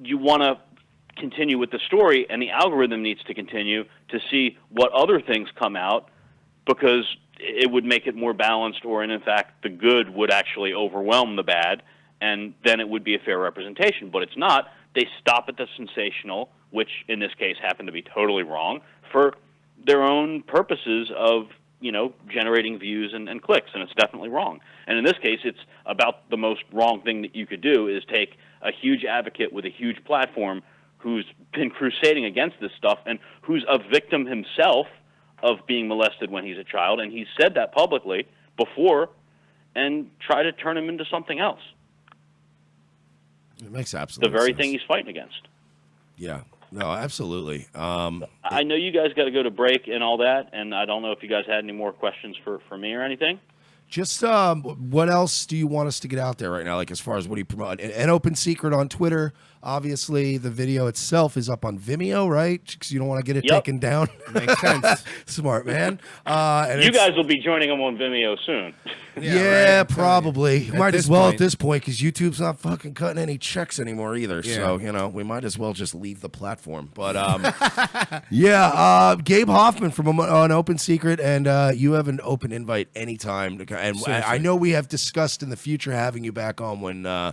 you want to continue with the story, and the algorithm needs to continue to see what other things come out because it would make it more balanced, or in fact, the good would actually overwhelm the bad, and then it would be a fair representation. But it's not. They stop at the sensational, which in this case happened to be totally wrong, for their own purposes of generating views and clicks, and it's definitely wrong. And in this case, it's about the most wrong thing that you could do is take a huge advocate with a huge platform who's been crusading against this stuff and who's a victim himself of being molested when he's a child, and he's said that publicly before, and try to turn him into something else. It makes absolute the very sense. thing he's fighting against. Yeah. No, absolutely. I know you guys got to go to break and all that, and I don't know if you guys had any more questions for me or anything. Just what else do you want us to get out there right now? Like as far as what do you promote? An open secret on Twitter. Obviously, the video itself is up on Vimeo, right? Because you don't want to get it taken down. Makes sense. Smart man. And You guys will be joining them on Vimeo soon. Yeah, probably. Might as well point. at this point because YouTube's not fucking cutting any checks anymore either. Yeah. So, we might as well just leave the platform. But, Gabe Hoffman from an Open Secret, and you have an open invite anytime. And I know we have discussed in the future having you back on when, I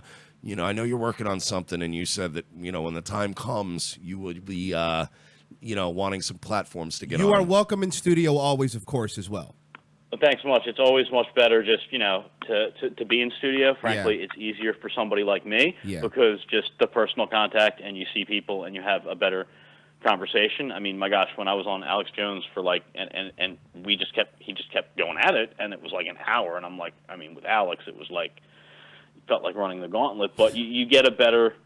know you're working on something, and you said that, when the time comes, you would be, wanting some platforms to get on. You are welcome in studio always, of course, as well. Well, thanks so much. It's always much better just, to be in studio. Frankly, it's easier for somebody like me because just the personal contact and you see people and you have a better conversation. I mean, my gosh, when I was on Alex Jones for and he just kept going at it, and it was like an hour, and I'm like, I mean, with Alex, it was like, felt like running the gauntlet, but you get a better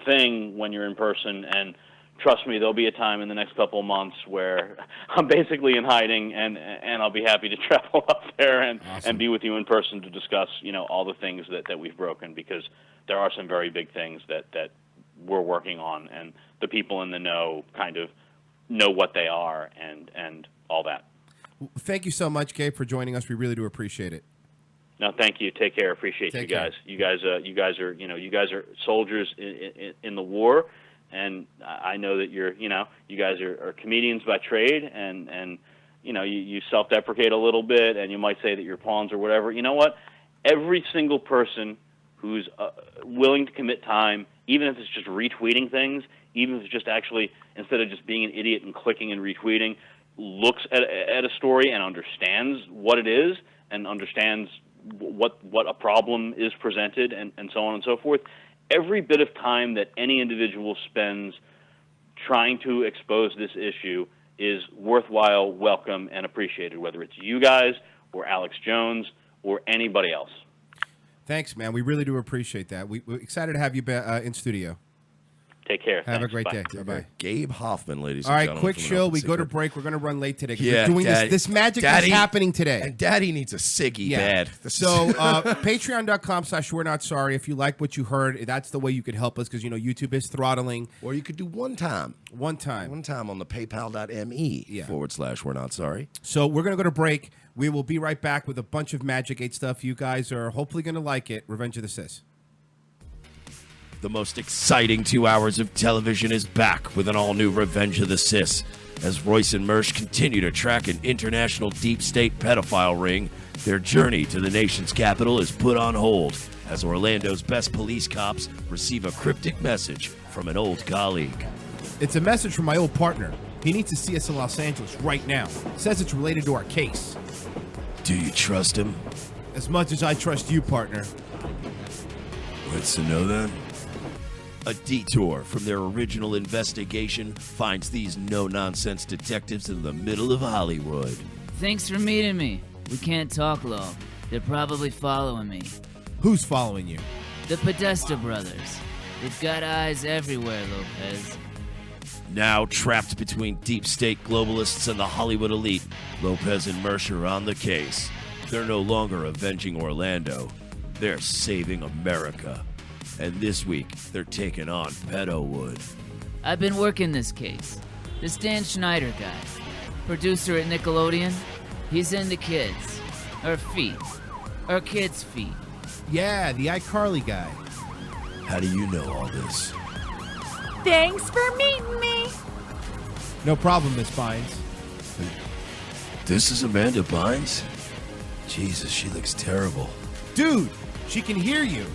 thing when you're in person, and trust me, there'll be a time in the next couple of months where I'm basically in hiding, and I'll be happy to travel up there and be with you in person to discuss, all the things that we've broken, because there are some very big things that we're working on, and the people in the know kind of know what they are and all that. Thank you so much, Gabe, for joining us. We really do appreciate it. No, thank you. Take care. Appreciate Take you guys. care. You guys are soldiers in the war. And I know that you guys are comedians by trade, and you self-deprecate a little bit, and you might say that you're pawns or whatever. You know what? Every single person who's willing to commit time, even if it's just retweeting things, even if it's just actually, instead of just being an idiot and clicking and retweeting, looks at a story and understands what it is and understands what a problem is presented and so on and so forth. Every bit of time that any individual spends trying to expose this issue is worthwhile, welcome, and appreciated, whether it's you guys or Alex Jones or anybody else. Thanks, man. We really do appreciate that. We're excited to have you in studio. Take care. Have Thanks. a great Bye. day. Bye-bye. Gabe Hoffman, ladies All and right, gentlemen. quick from an show. Open We go to Secret. break. We're going to run late today. 'Cause Yeah, we're doing Daddy- this magic Daddy- is happening today. And Daddy needs a ciggy bad. So patreon.com/We're Not Sorry. If you like what you heard, that's the way you could help us, because YouTube is throttling. Or you could do one time on the paypal.me /We're Not Sorry. So we're going to go to break. We will be right back with a bunch of MagicGate stuff. You guys are hopefully going to like it. Revenge of the Sis. The most exciting 2 hours of television is back with an all-new Revenge of the Sis. As Royce and Mersch continue to track an international deep state pedophile ring, their journey to the nation's capital is put on hold as Orlando's best police cops receive a cryptic message from an old colleague. It's a message from my old partner. He needs to see us in Los Angeles right now. Says it's related to our case. Do you trust him? As much as I trust you, partner. What's to know then? A detour from their original investigation finds these no-nonsense detectives in the middle of Hollywood. Thanks for meeting me. We can't talk long. They're probably following me. Who's following you? The Podesta brothers. They've got eyes everywhere, Lopez. Now trapped between deep state globalists and the Hollywood elite, Lopez and Mersch are on the case. They're no longer avenging Orlando. They're saving America. And this week, they're taking on Pedowood. I've been working this case. This Dan Schneider guy, producer at Nickelodeon, he's into kids. Or feet. Or kids' feet. Yeah, the iCarly guy. How do you know all this? Thanks for meeting me. No problem, Miss Bynes. This is Amanda Bynes? Jesus, she looks terrible. Dude, she can hear you.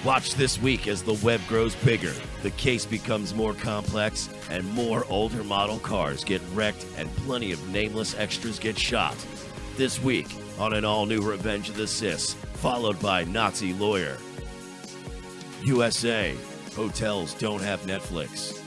Watch this week as the web grows bigger, the case becomes more complex, and more older model cars get wrecked and plenty of nameless extras get shot. This week on an all-new Revenge of the Sis, followed by Nazi Lawyer. USA, hotels don't have Netflix.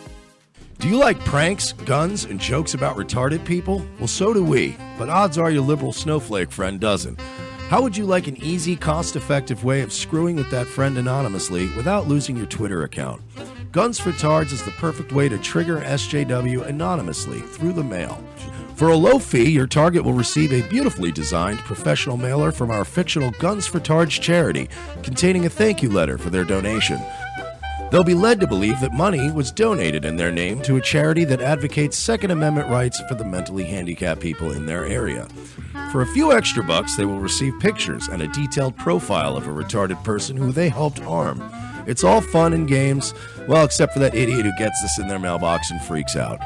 Do you like pranks, guns, and jokes about retarded people? Well, so do we, but odds are your liberal snowflake friend doesn't. How would you like an easy, cost-effective way of screwing with that friend anonymously without losing your Twitter account? Guns for Tards is the perfect way to trigger SJW anonymously through the mail. For a low fee, your target will receive a beautifully designed professional mailer from our fictional Guns for Tards charity, containing a thank you letter for their donation. They'll be led to believe that money was donated in their name to a charity that advocates Second Amendment rights for the mentally handicapped people in their area. For a few extra bucks, they will receive pictures and a detailed profile of a retarded person who they helped harm. It's all fun and games, well, except for that idiot who gets this in their mailbox and freaks out.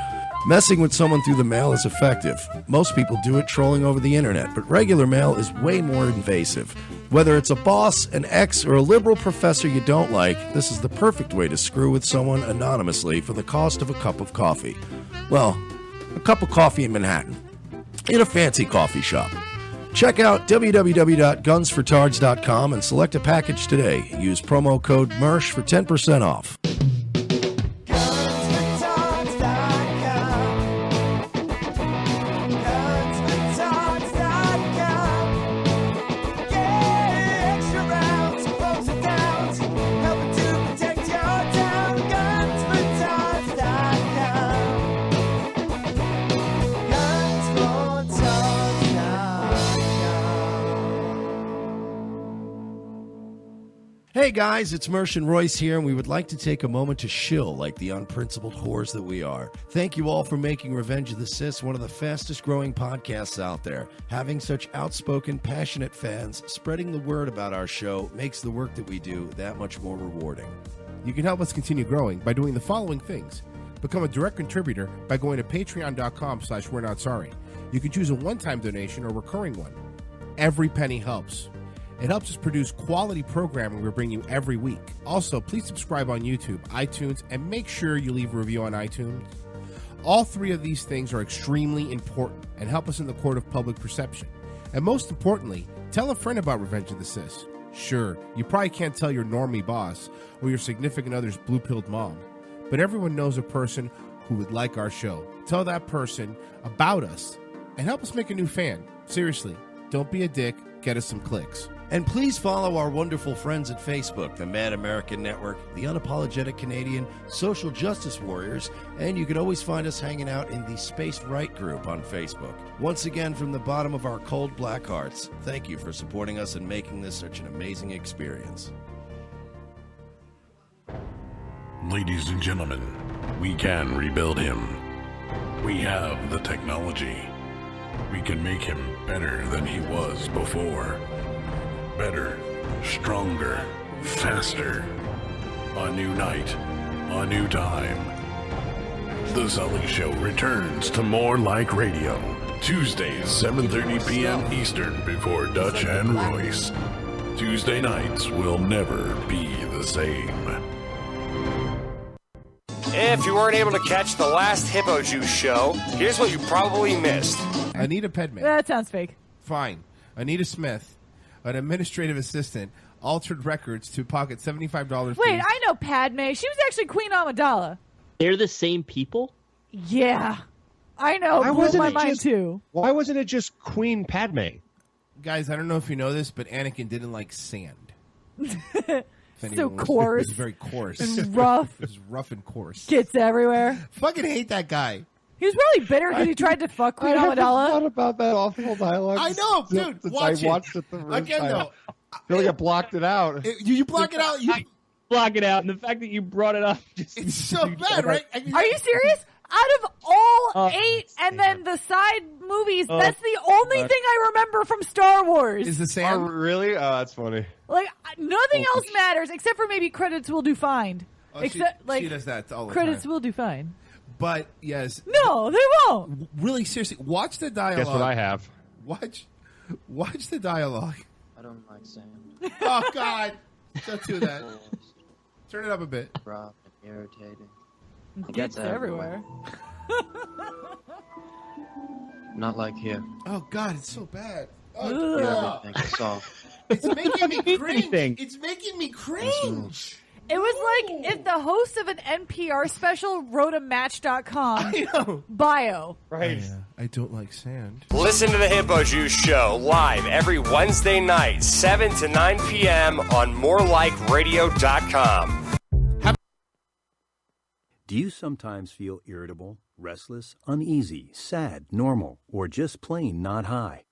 Messing with someone through the mail is effective. Most people do it trolling over the internet, but regular mail is way more invasive. Whether it's a boss, an ex, or a liberal professor you don't like, this is the perfect way to screw with someone anonymously for the cost of a cup of coffee. Well, a cup of coffee in Manhattan, in a fancy coffee shop. Check out www.gunsfortards.com and select a package today. Use promo code MERSH for 10% off. Hey guys, it's Mersh and Royce here, and we would like to take a moment to shill like the unprincipled whores that we are. Thank you all for making Revenge of the Sis one of the fastest growing podcasts out there. Having such outspoken, passionate fans spreading the word about our show makes the work that we do that much more rewarding. You can help us continue growing by doing the following things. Become a direct contributor by going to patreon.com/we're-not-sorry. You can choose a one-time donation or recurring one. Every penny helps. It helps us produce quality programming we bring you every week. Also, please subscribe on YouTube, iTunes, and make sure you leave a review on iTunes. All three of these things are extremely important and help us in the court of public perception. And most importantly, tell a friend about Revenge of the Sis. Sure, you probably can't tell your normie boss or your significant other's blue-pilled mom, but everyone knows a person who would like our show. Tell that person about us and help us make a new fan. Seriously, don't be a dick, get us some clicks. And please follow our wonderful friends at Facebook, the Mad American Network, the Unapologetic Canadian, Social Justice Warriors, and you can always find us hanging out in the Spaced Right group on Facebook. Once again, from the bottom of our cold black hearts, thank you for supporting us and making this such an amazing experience. Ladies and gentlemen, we can rebuild him. We have the technology. We can make him better than he was before. Better, stronger, faster. A new night, a new time. The Sully Show returns to More Like Radio, Tuesdays, 7:30 p.m. Eastern before Dutch and Royce. Tuesday nights will never be the same. If you weren't able to catch the last Hippo Juice show, here's what you probably missed. Anita Pedman. That sounds fake. Fine. Anita Smith, an administrative assistant, altered records to pocket $75. Wait, I know Padme. She was actually Queen Amidala. They're the same people? Yeah. I know. Why Blew wasn't my it mind just- too. Why wasn't it just Queen Padme? Guys, I don't know if you know this, but Anakin didn't like sand. So coarse. It was very coarse. And rough. It was rough and coarse. Gets everywhere. Fucking hate that guy. He was probably bitter because he tried to fuck Queen I haven't Amidala. thought about that awful dialogue. I know, dude. Since Watch I watched it the first Again, time. though. I feel like I blocked it out. You block it out. I block it out, and the fact that you brought it up just It's so bad, right? Are you serious? Out of all 8 and then the side movies, that's the only thing I remember from Star Wars. Is the Oh, sand? really? Oh, that's funny. Like, nothing else matters except for maybe credits will do fine. Oh, Except, she does that all the credits time. will do fine. But, yes. No, they won't. Really, seriously, watch the dialogue. Guess what I have? Watch the dialogue. I don't like sand. Oh, God. Don't do that. Turn it up a bit. Rough and irritating. It Gets everywhere. Not like here. Oh, God, it's so bad. Oh, Ugh. God. Everything is soft. It's making me cringe. Anything. It's making me cringe. It was like if the host of an NPR special wrote a Match.com I know. bio. Right. I don't like sand. Listen to the Hippo Juice show live every Wednesday night, 7 to 9 p.m. on morelikeradio.com. Do you sometimes feel irritable, restless, uneasy, sad, normal, or just plain not high?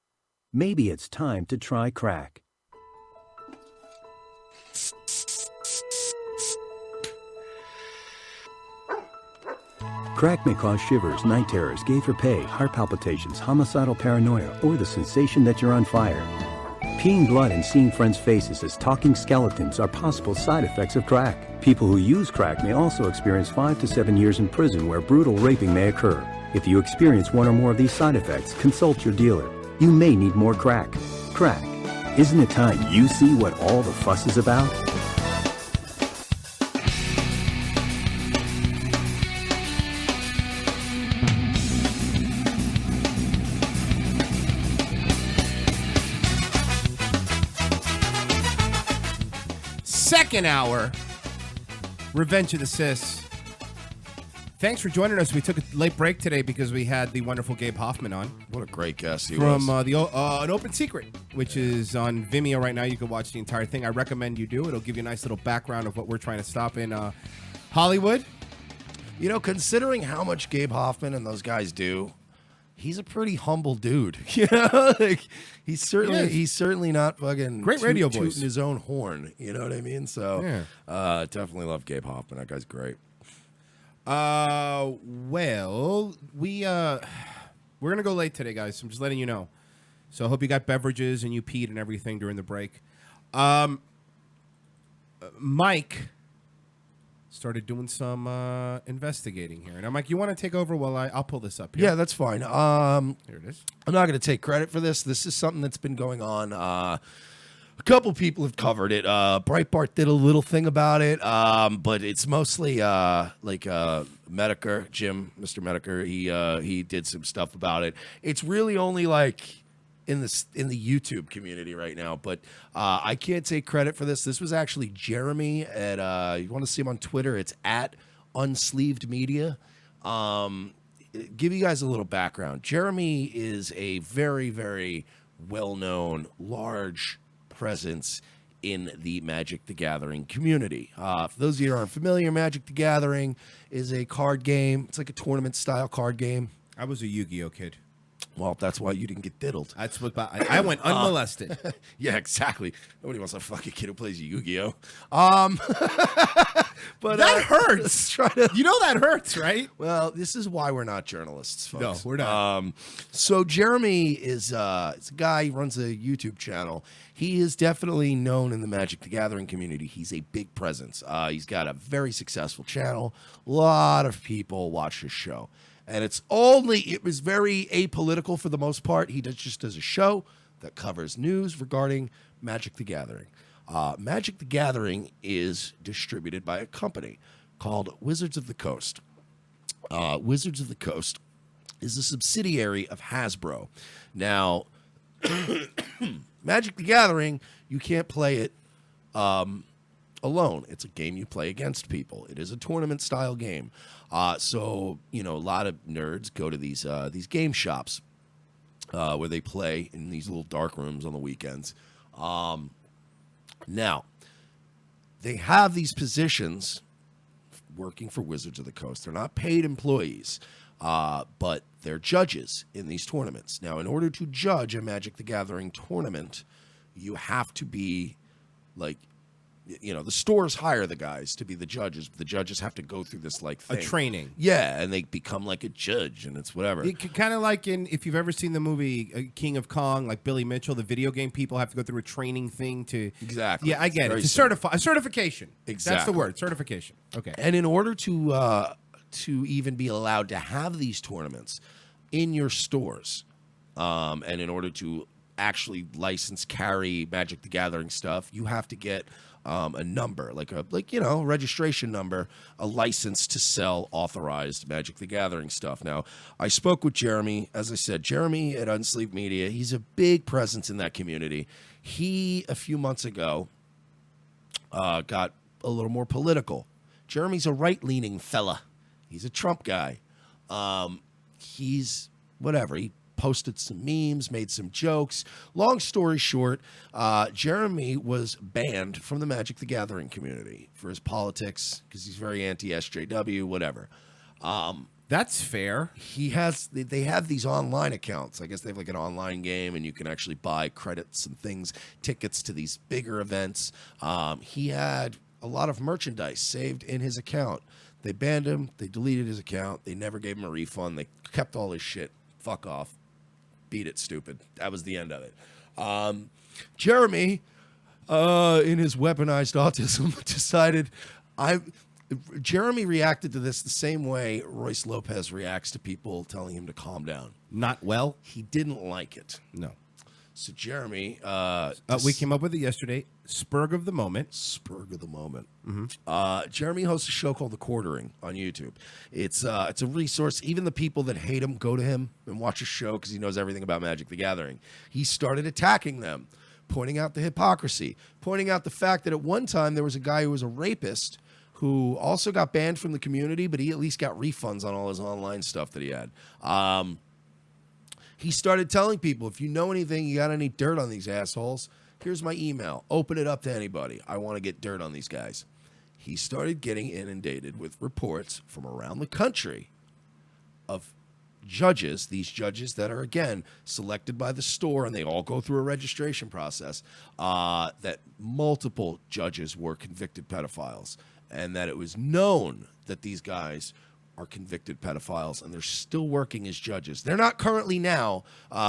Maybe it's time to try crack. Crack may cause shivers, night terrors, gay for pay, heart palpitations, homicidal paranoia, or the sensation that you're on fire. Peeing blood and seeing friends' faces as talking skeletons are possible side effects of crack. People who use crack may also experience 5 to 7 years in prison where brutal raping may occur. If you experience one or more of these side effects, consult your dealer. You may need more crack. Crack. Isn't it time you see what all the fuss is about? Second hour, Revenge of the Sis. Thanks for joining us. We took a late break today because we had the wonderful Gabe Hoffman on. What a great guest he from was. An Open Secret, which is on Vimeo right now. You can watch the entire thing. I recommend you do. It'll give you a nice little background of what we're trying to stop in Hollywood. You know, considering how much Gabe Hoffman and those guys do, he's a pretty humble dude. You know, like he's certainly not fucking great radio voice, tooting his own horn. You know what I mean? So definitely love Gabe Hoffman. That guy's great. Well, we're gonna go late today, guys. I'm just letting you know. So I hope you got beverages and you peed and everything during the break. Mike started doing some investigating here. Now, Mike, you want to take over while I'll pull this up here? Yeah, that's fine. Here it is. I'm not going to take credit for this. This is something that's been going on. A couple people have covered it. Breitbart did a little thing about it, but it's mostly Medicare, Jim, Mr. Medicare. He did some stuff about it. It's really only like in the YouTube community right now, but I can't take credit for this. This was actually Jeremy at you want to see him on Twitter? It's at Unsleeved Media. Give you guys a little background. Jeremy is a very, very well-known, large presence in the Magic the Gathering community. For those of you who aren't familiar, Magic the Gathering is a card game. It's like a tournament-style card game. I was a Yu-Gi-Oh kid. Well, that's why you didn't get diddled. That's what I went unmolested. Yeah, exactly. Nobody wants a fucking kid who plays Yu-Gi-Oh. But that hurts. You know that hurts, right? Well, this is why we're not journalists, folks. No, we're not. So Jeremy is a guy who runs a YouTube channel. He is definitely known in the Magic the Gathering community. He's a big presence. He's got a very successful channel. A lot of people watch his show. And it was very apolitical for the most part. He just does a show that covers news regarding Magic the Gathering. Magic the Gathering is distributed by a company called Wizards of the Coast. Wizards of the Coast is a subsidiary of Hasbro. Now, Magic the Gathering, you can't play it alone. It's a game you play against people. It is a tournament-style game. So, you know, a lot of nerds go to these game shops where they play in these little dark rooms on the weekends. Now, they have these positions working for Wizards of the Coast. They're not paid employees, but they're judges in these tournaments. Now, in order to judge a Magic the Gathering tournament, you have to be like, you know, the stores hire the guys to be the judges. But the judges have to go through this like thing. A training. Yeah, and they become like a judge, and it's whatever. Kind of like if you've ever seen the movie King of Kong, like Billy Mitchell, the video game people have to go through a training thing to. Exactly. Yeah, I get it. Very To a certification. Exactly. That's the word, certification. Okay. And in order to even be allowed to have these tournaments in your stores, and in order to actually license carry Magic the Gathering stuff, you have to get a number, like registration number, a license to sell authorized Magic the Gathering stuff. Now, I spoke with Jeremy. As I said, Jeremy at Unsleeved Media, he's a big presence in that community. He, a few months ago, got a little more political. Jeremy's a right-leaning fella. He's a Trump guy. He's whatever. He posted some memes, made some jokes. Long story short, Jeremy was banned from the Magic the Gathering community for his politics because he's very anti-SJW, whatever. That's fair. They have these online accounts. I guess they have like an online game, and you can actually buy credits and things, tickets to these bigger events. He had a lot of merchandise saved in his account. They banned him. They deleted his account. They never gave him a refund. They kept all his shit. Fuck off. Beat it, stupid. That was the end of it. Jeremy, in his weaponized autism, decided Jeremy reacted to this the same way Royce Lopez reacts to people telling him to calm down. Not well? He didn't like it. No. So Jeremy... we came up with it yesterday. Spurg of the moment. Spurg of the moment. Mm-hmm. Jeremy hosts a show called The Quartering on YouTube. It's a resource. Even the people that hate him go to him and watch his show because he knows everything about Magic the Gathering. He started attacking them, pointing out the hypocrisy, pointing out the fact that at one time there was a guy who was a rapist who also got banned from the community, but he at least got refunds on all his online stuff that he had. He started telling people, if you know anything, you got any dirt on these assholes, here's my email. Open it up to anybody. I want to get dirt on these guys. He started getting inundated with reports from around the country of judges, these judges that are, again, selected by the store, and they all go through a registration process, that multiple judges were convicted pedophiles, and that it was known that these guys are convicted pedophiles, and they're still working as judges. They're not currently now.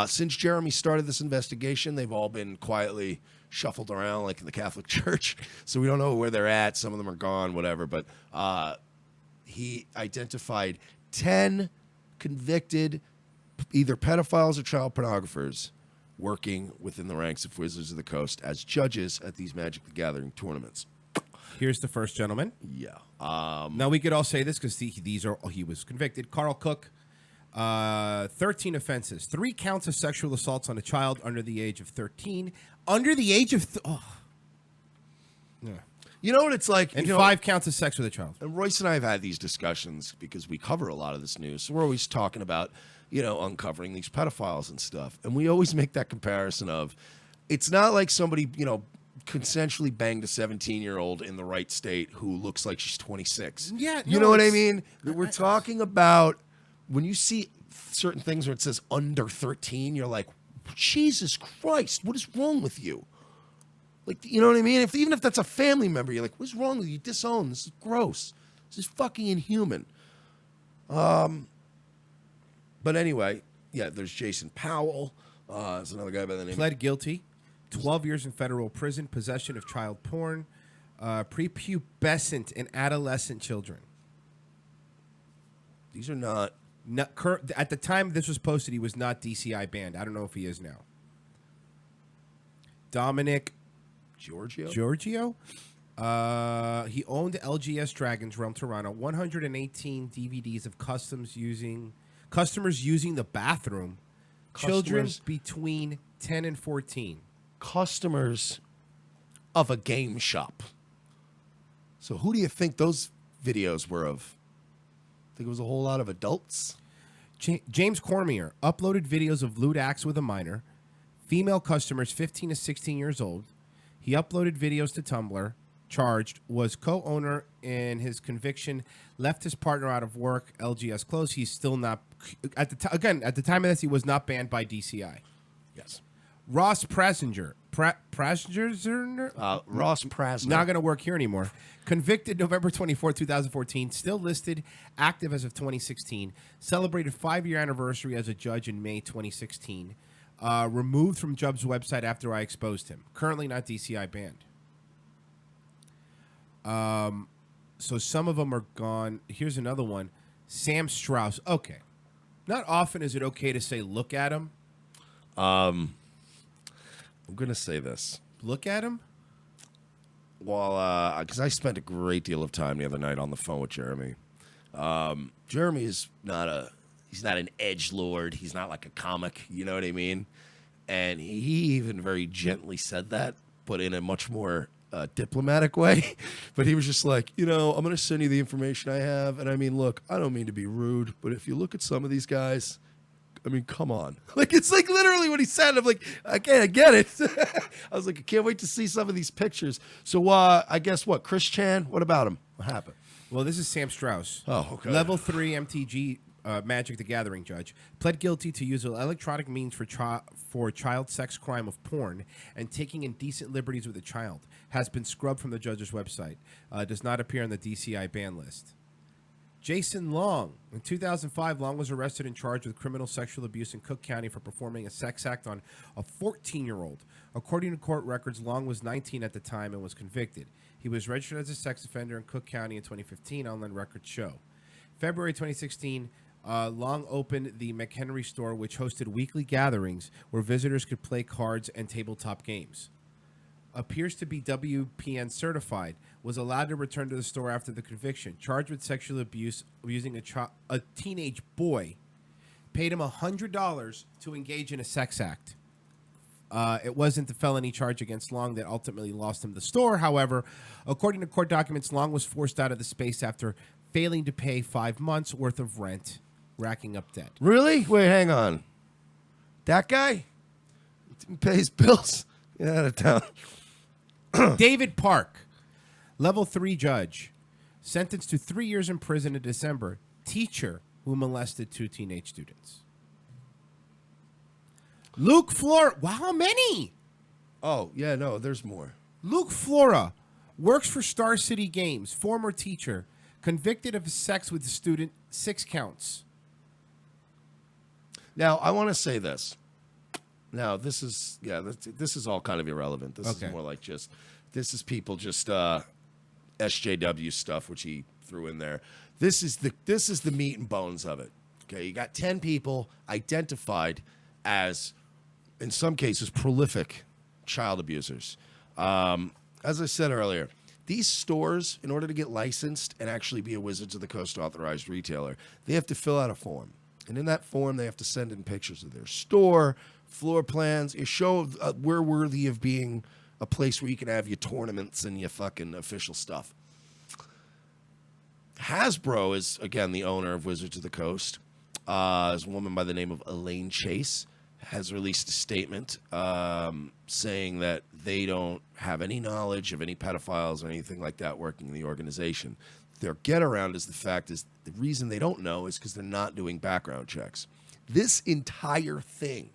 Since Jeremy started this investigation, they've all been quietly shuffled around like in the Catholic Church, so we don't know where they're at. Some of them are gone, whatever, but he identified 10 convicted either pedophiles or child pornographers working within the ranks of Wizards of the Coast as judges at these Magic the Gathering tournaments. Here's the first gentleman. Yeah. Now we could all say this because he was convicted. Carl Cook, 13 offenses, 3 counts of sexual assaults on a child under the age of 13. Under the age of yeah. You know what it's like? And you know, 5 counts of sex with a child. And Royce and I have had these discussions because we cover a lot of this news. So we're always talking about, uncovering these pedophiles and stuff. And we always make that comparison of, it's not like somebody, consensually banged a 17-year-old in the right state who looks like she's 26. Yeah, you know what I mean? We're talking about when you see certain things where it says under 13, you're like, Jesus Christ, what is wrong with you? Like, you know what I mean? Even if that's a family member, you're like, what's wrong with you? Disown. This is gross. This is fucking inhuman. But anyway, yeah, there's Jason Powell. There's another guy by the name. Pled guilty. 12 years in federal prison, possession of child porn, prepubescent and adolescent children. These are not at the time this was posted, he was not DCI banned. I don't know if he is now. Dominic Giorgio? He owned LGS Dragons Realm Toronto, 118 DVDs of customers using the bathroom, children between 10 and 14. Customers of a game shop. So who do you think those videos were of? Think it was a whole lot of adults? James Cormier uploaded videos of lewd acts with a minor, female customers 15 to 16 years old. He uploaded videos to Tumblr, charged, was co-owner in his conviction, left his partner out of work, LGS closed. He's still not, at the time of this, he was not banned by DCI. Yes. Ross Prasinger. Ross Prasner. Not going to work here anymore. Convicted November 24, 2014. Still listed. Active as of 2016. Celebrated 5-year anniversary as a judge in May 2016. Removed from Jub's website after I exposed him. Currently not DCI banned. So some of them are gone. Here's another one. Sam Strauss. Okay. Not often is it okay to say look at him. I'm going to say this. Look at him? Well, because I spent a great deal of time the other night on the phone with Jeremy. Jeremy is he's not an edgelord. He's not like a comic. You know what I mean? And he even very gently said that, but in a much more diplomatic way. But he was just like, I'm going to send you the information I have. And I mean, look, I don't mean to be rude, but if you look at some of these guys, I mean, come on. Like, it's like literally what he said. I'm like, okay, I get it. I was like, I can't wait to see some of these pictures. So I guess what? Chris Chan, what about him? What happened? Well, this is Sam Strauss. Oh, okay. Level 3 MTG Magic the Gathering judge pled guilty to use electronic means for child sex crime of porn and taking indecent liberties with a child. Has been scrubbed from the judge's website. Does not appear on the DCI ban list. Jason Long. In 2005, Long was arrested and charged with criminal sexual abuse in Cook County for performing a sex act on a 14-year-old. According to court records, Long was 19 at the time and was convicted. He was registered as a sex offender in Cook County in 2015, online records show. February 2016, Long opened the McHenry store, which hosted weekly gatherings where visitors could play cards and tabletop games. Appears to be WPN certified, was allowed to return to the store after the conviction, charged with sexual abuse using a teenage boy, paid him $100 to engage in a sex act. It wasn't the felony charge against Long that ultimately lost him the store. However, according to court documents, Long was forced out of the space after failing to pay 5 months' worth of rent, racking up debt. Really? Wait, hang on. That guy? Didn't pay his bills? Get out of town. David Park, level 3 judge, sentenced to 3 years in prison in December. Teacher who molested 2 teenage students. Luke Flora. Wow, how many? Oh, yeah, no, there's more. Luke Flora works for Star City Games, former teacher, convicted of sex with a student, 6 counts. Now, I want to say this. Now, this is all kind of irrelevant. This is more like this is people just SJW stuff, which he threw in there. This is the meat and bones of it. Okay, you got 10 people identified as, in some cases, prolific child abusers. As I said earlier, these stores, in order to get licensed and actually be a Wizards of the Coast authorized retailer, they have to fill out a form. And in that form, they have to send in pictures of their store, floor plans, a show we're worthy of being a place where you can have your tournaments and your fucking official stuff. Hasbro is, again, the owner of Wizards of the Coast. Is a woman by the name of Elaine Chase, has released a statement saying that they don't have any knowledge of any pedophiles or anything like that working in the organization. Their get around is the reason they don't know is because they're not doing background checks. This entire thing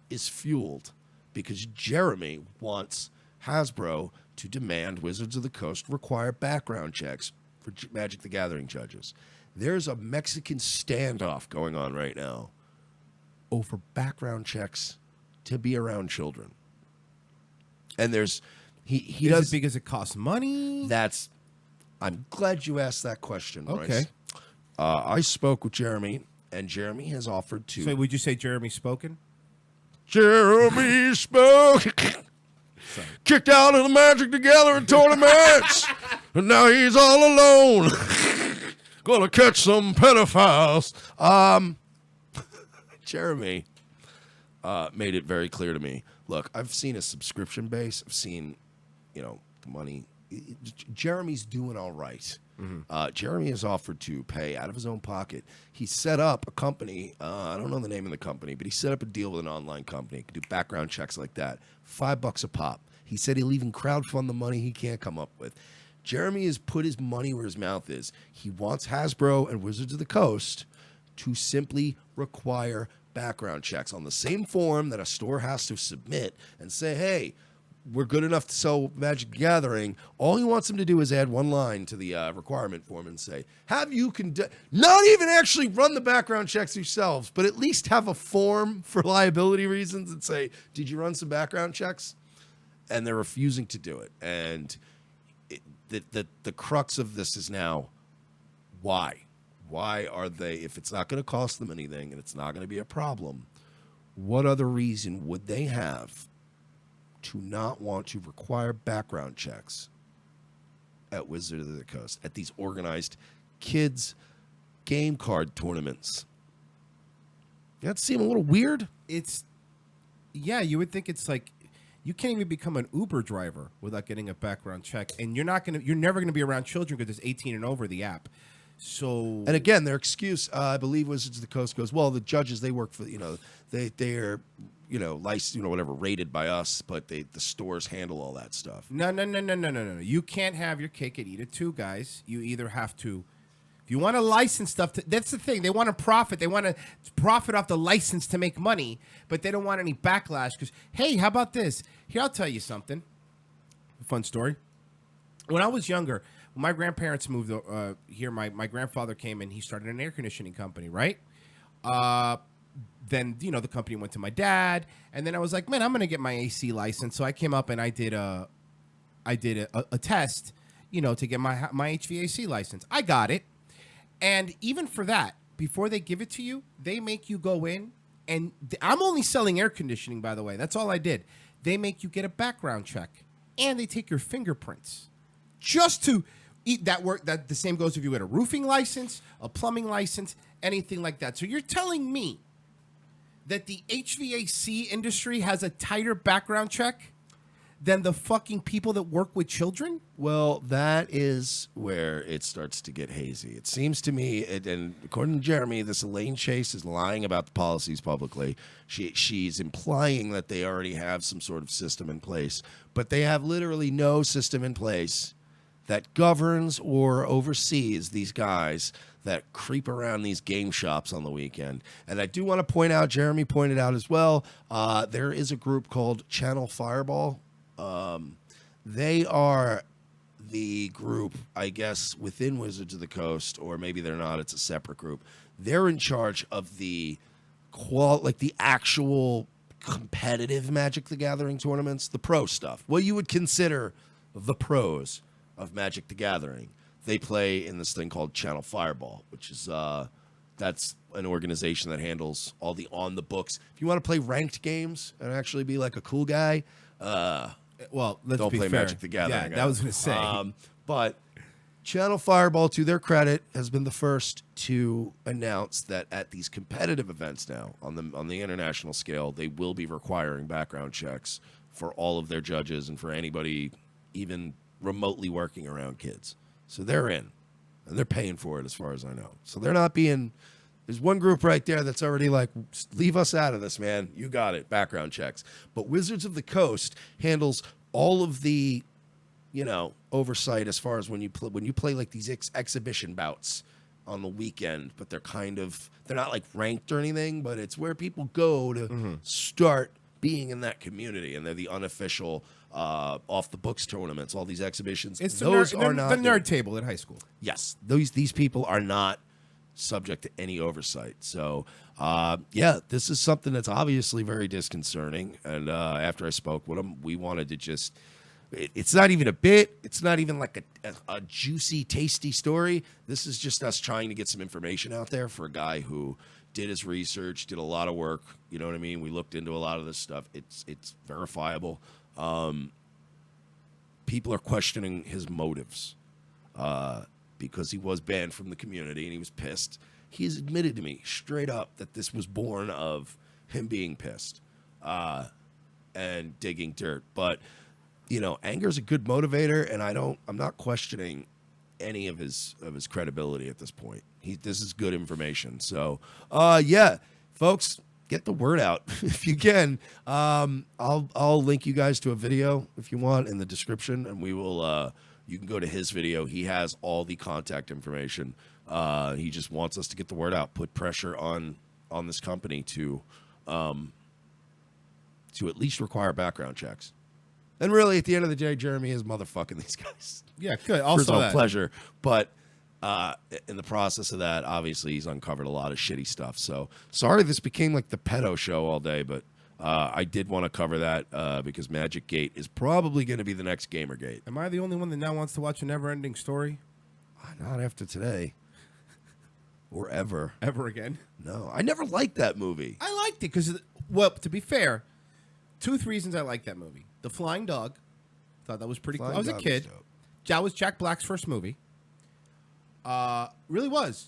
is fueled because Jeremy wants Hasbro to demand Wizards of the Coast require background checks for Magic the Gathering judges. There's a Mexican standoff going on right now over background checks to be around children. And there's he does it because it costs money? I'm glad you asked that question, Royce. Okay. I spoke with Jeremy, and Jeremy has offered to. So would you say Jeremy spoken? Jeremy spoke. Kicked out of the Magic the Gathering tournaments, and now he's all alone. Gonna catch some pedophiles. Jeremy made it very clear to me. Look, I've seen a subscription base. I've seen, the money. Jeremy's doing all right. Mm-hmm. Jeremy has offered to pay out of his own pocket. He set up a company. I don't know the name of the company, but he set up a deal with an online company. He can do background checks like that. $5 a pop. He said he'll even crowdfund the money he can't come up with. Jeremy has put his money where his mouth is. He wants Hasbro and Wizards of the Coast to simply require background checks on the same form that a store has to submit and say, hey, we're good enough to sell Magic the Gathering. All he wants them to do is add one line to the requirement form and say, have you not even actually run the background checks yourselves, but at least have a form for liability reasons and say, did you run some background checks? And they're refusing to do it. And the crux of this is now, why? Why are they, if it's not going to cost them anything and it's not going to be a problem, what other reason would they have to not want to require background checks at Wizards of the Coast, at these organized kids game card tournaments? Does that seem a little weird? You would think it's like, you can't even become an Uber driver without getting a background check, and you're never gonna be around children because it's 18 and over the app. So, and again, their excuse, I believe, Wizards of the Coast goes, well, the judges, they work for, they're, licensed, whatever, rated by us, but the stores handle all that stuff. No. You can't have your cake and eat it too, guys. You either have to, if you want to license stuff, that's the thing. They want to profit. They want to profit off the license to make money, but they don't want any backlash because, hey, how about this? Here, I'll tell you something. A fun story. When I was younger, when my grandparents moved here, my grandfather came and he started an air conditioning company, right? Then, the company went to my dad, and then I was like, man, I'm going to get my AC license. So I came up and I did a test, to get my HVAC license. I got it. And even for that, before they give it to you, they make you go in, and I'm only selling air conditioning, by the way. That's all I did. They make you get a background check, and they take your fingerprints just to eat that work. That the same goes if you get a roofing license, a plumbing license, anything like that. So you're telling me that the HVAC industry has a tighter background check than the fucking people that work with children? Well, that is where it starts to get hazy. It seems to me, and according to Jeremy, this Elaine Chase is lying about the policies publicly. She's implying that they already have some sort of system in place, but they have literally no system in place that governs or oversees these guys that creep around these game shops on the weekend. And I do want to point out, Jeremy pointed out as well, there is a group called Channel Fireball. They are the group, I guess, within Wizards of the Coast, or maybe they're not, it's a separate group. They're in charge of the actual competitive Magic the Gathering tournaments, the pro stuff. What you would consider the pros of Magic the Gathering. They play in this thing called Channel Fireball, which is that's an organization that handles all the on the books. If you want to play ranked games and actually be like a cool guy, well, let's don't be play fair. Magic the Gathering. Yeah, that was going to say. But Channel Fireball, to their credit, has been the first to announce that at these competitive events now on the international scale, they will be requiring background checks for all of their judges and for anybody even remotely working around kids. So they're in, and they're paying for it as far as I know. So they're not being, there's one group right there that's already like, leave us out of this, man. You got it, background checks. But Wizards of the Coast handles all of the, oversight as far as when you play like these exhibition bouts on the weekend, but they're not like ranked or anything, but it's where people go to start being in that community, and they're the unofficial off the books tournaments, all these exhibitions. It's those the are not the nerd table at high school. Yes, these people are not subject to any oversight. So, this is something that's obviously very disconcerting. And after I spoke with them, we wanted to just. It's not even a bit. It's not even like a juicy, tasty story. This is just us trying to get some information out there for a guy who did his research, did a lot of work. You know what I mean? We looked into a lot of this stuff. It's verifiable. People are questioning his motives because he was banned from the community and he was pissed. He has admitted to me straight up that this was born of him being pissed and digging dirt. But anger is a good motivator, and I'm not questioning any of his credibility at this point. This is good information. So, folks, get the word out if you can. I'll link you guys to a video if you want in the description, and we will. You can go to his video. He has all the contact information. He just wants us to get the word out, put pressure on this company to at least require background checks. And really, at the end of the day, Jeremy is motherfucking these guys. Yeah, good. For his Also own pleasure. But in the process of that, obviously, he's uncovered a lot of shitty stuff. So sorry this became like the pedo show all day, but I did want to cover that because MagicGate is probably going to be the next Gamergate. Am I the only one that now wants to watch a never-ending story? Not after today. Or ever. Ever again? No. I never liked that movie. I liked it because, well, to be fair, 2 reasons I liked that movie. The Flying Dog. Thought that was pretty cool. I was a kid. That was Jack Black's first movie. Really was.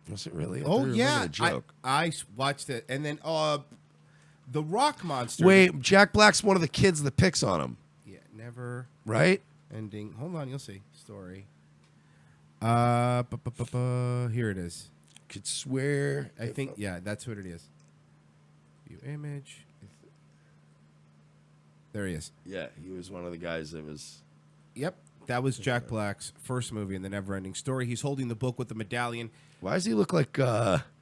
Was it really? Oh, yeah. A joke. I watched it. And then the Rock Monster. Wait, Jack Black's one of the kids that picks on him. Yeah, never. Right? Ending. Hold on, you'll see. Story. Here it is. Could swear. I think, yeah, that's what it is. View image. There he is. Yeah, he was one of the guys that was. Yep, that was Jack Black's first movie in the Never-Ending Story. He's holding the book with the medallion. Why does he look like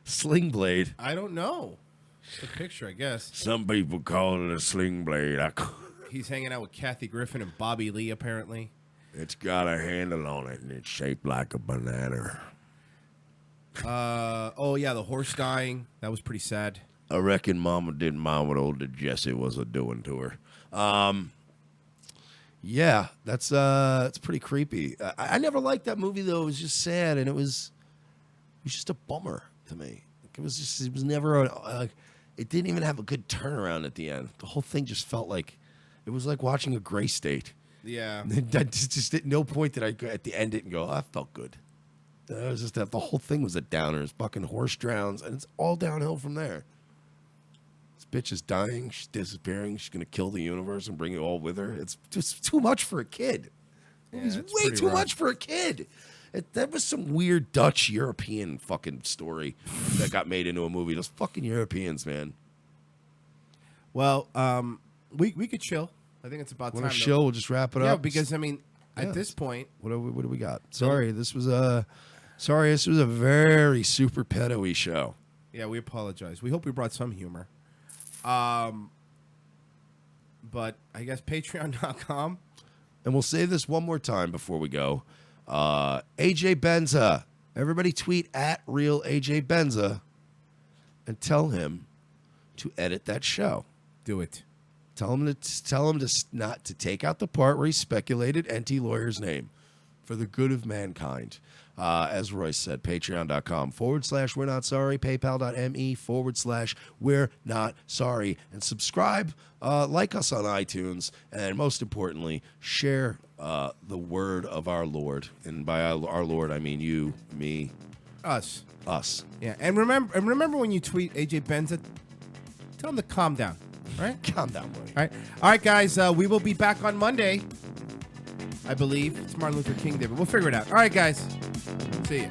Sling Blade? I don't know. It's a picture, I guess. Some people call it a Sling Blade. He's hanging out with Kathy Griffin and Bobby Lee, apparently. It's got a handle on it, and it's shaped like a banana. Oh, yeah, the horse dying. That was pretty sad. I reckon Mama didn't mind what old Jesse was doing to her. Yeah, that's pretty creepy. I never liked that movie though. It was just sad, and it was just a bummer to me. It was never it didn't even have a good turnaround at the end. The whole thing just felt like it was like watching a gray state. Yeah, that just at no point did I go at the end it and go, oh, I felt good. It was just that the whole thing was a downer. His fucking horse drowns, and it's all downhill from there. This bitch is dying. She's disappearing. She's going to kill the universe and bring it all with her. It's just too much for a kid. Yeah, It's way too much for a kid. That was some weird Dutch European fucking story that got made into a movie. Those fucking Europeans, man. Well, we could chill. I think it's about time. Want to chill? We'll just wrap it up. Yeah, because, I mean, at this point... What do we got? Sorry, this was a very super pedo-y show. Yeah, we apologize. We hope we brought some humor. But I guess patreon.com. And we'll say this one more time before we go. AJ Benza. Everybody tweet at real AJ Benza and tell him to edit that show. Do it. Tell him to not to take out the part where he speculated NT Lawyer's name for the good of mankind. As Royce said, patreon.com/we're not sorry, paypal.me/we're not sorry, and subscribe, like us on iTunes, and most importantly, share the word of our Lord. And by our Lord, I mean you, me, us. Yeah, and remember when you tweet AJ Benza, tell him to calm down. All right? Calm down, buddy. All right, guys. We will be back on Monday, I believe. It's Martin Luther King Day, but we'll figure it out. All right, guys. See ya.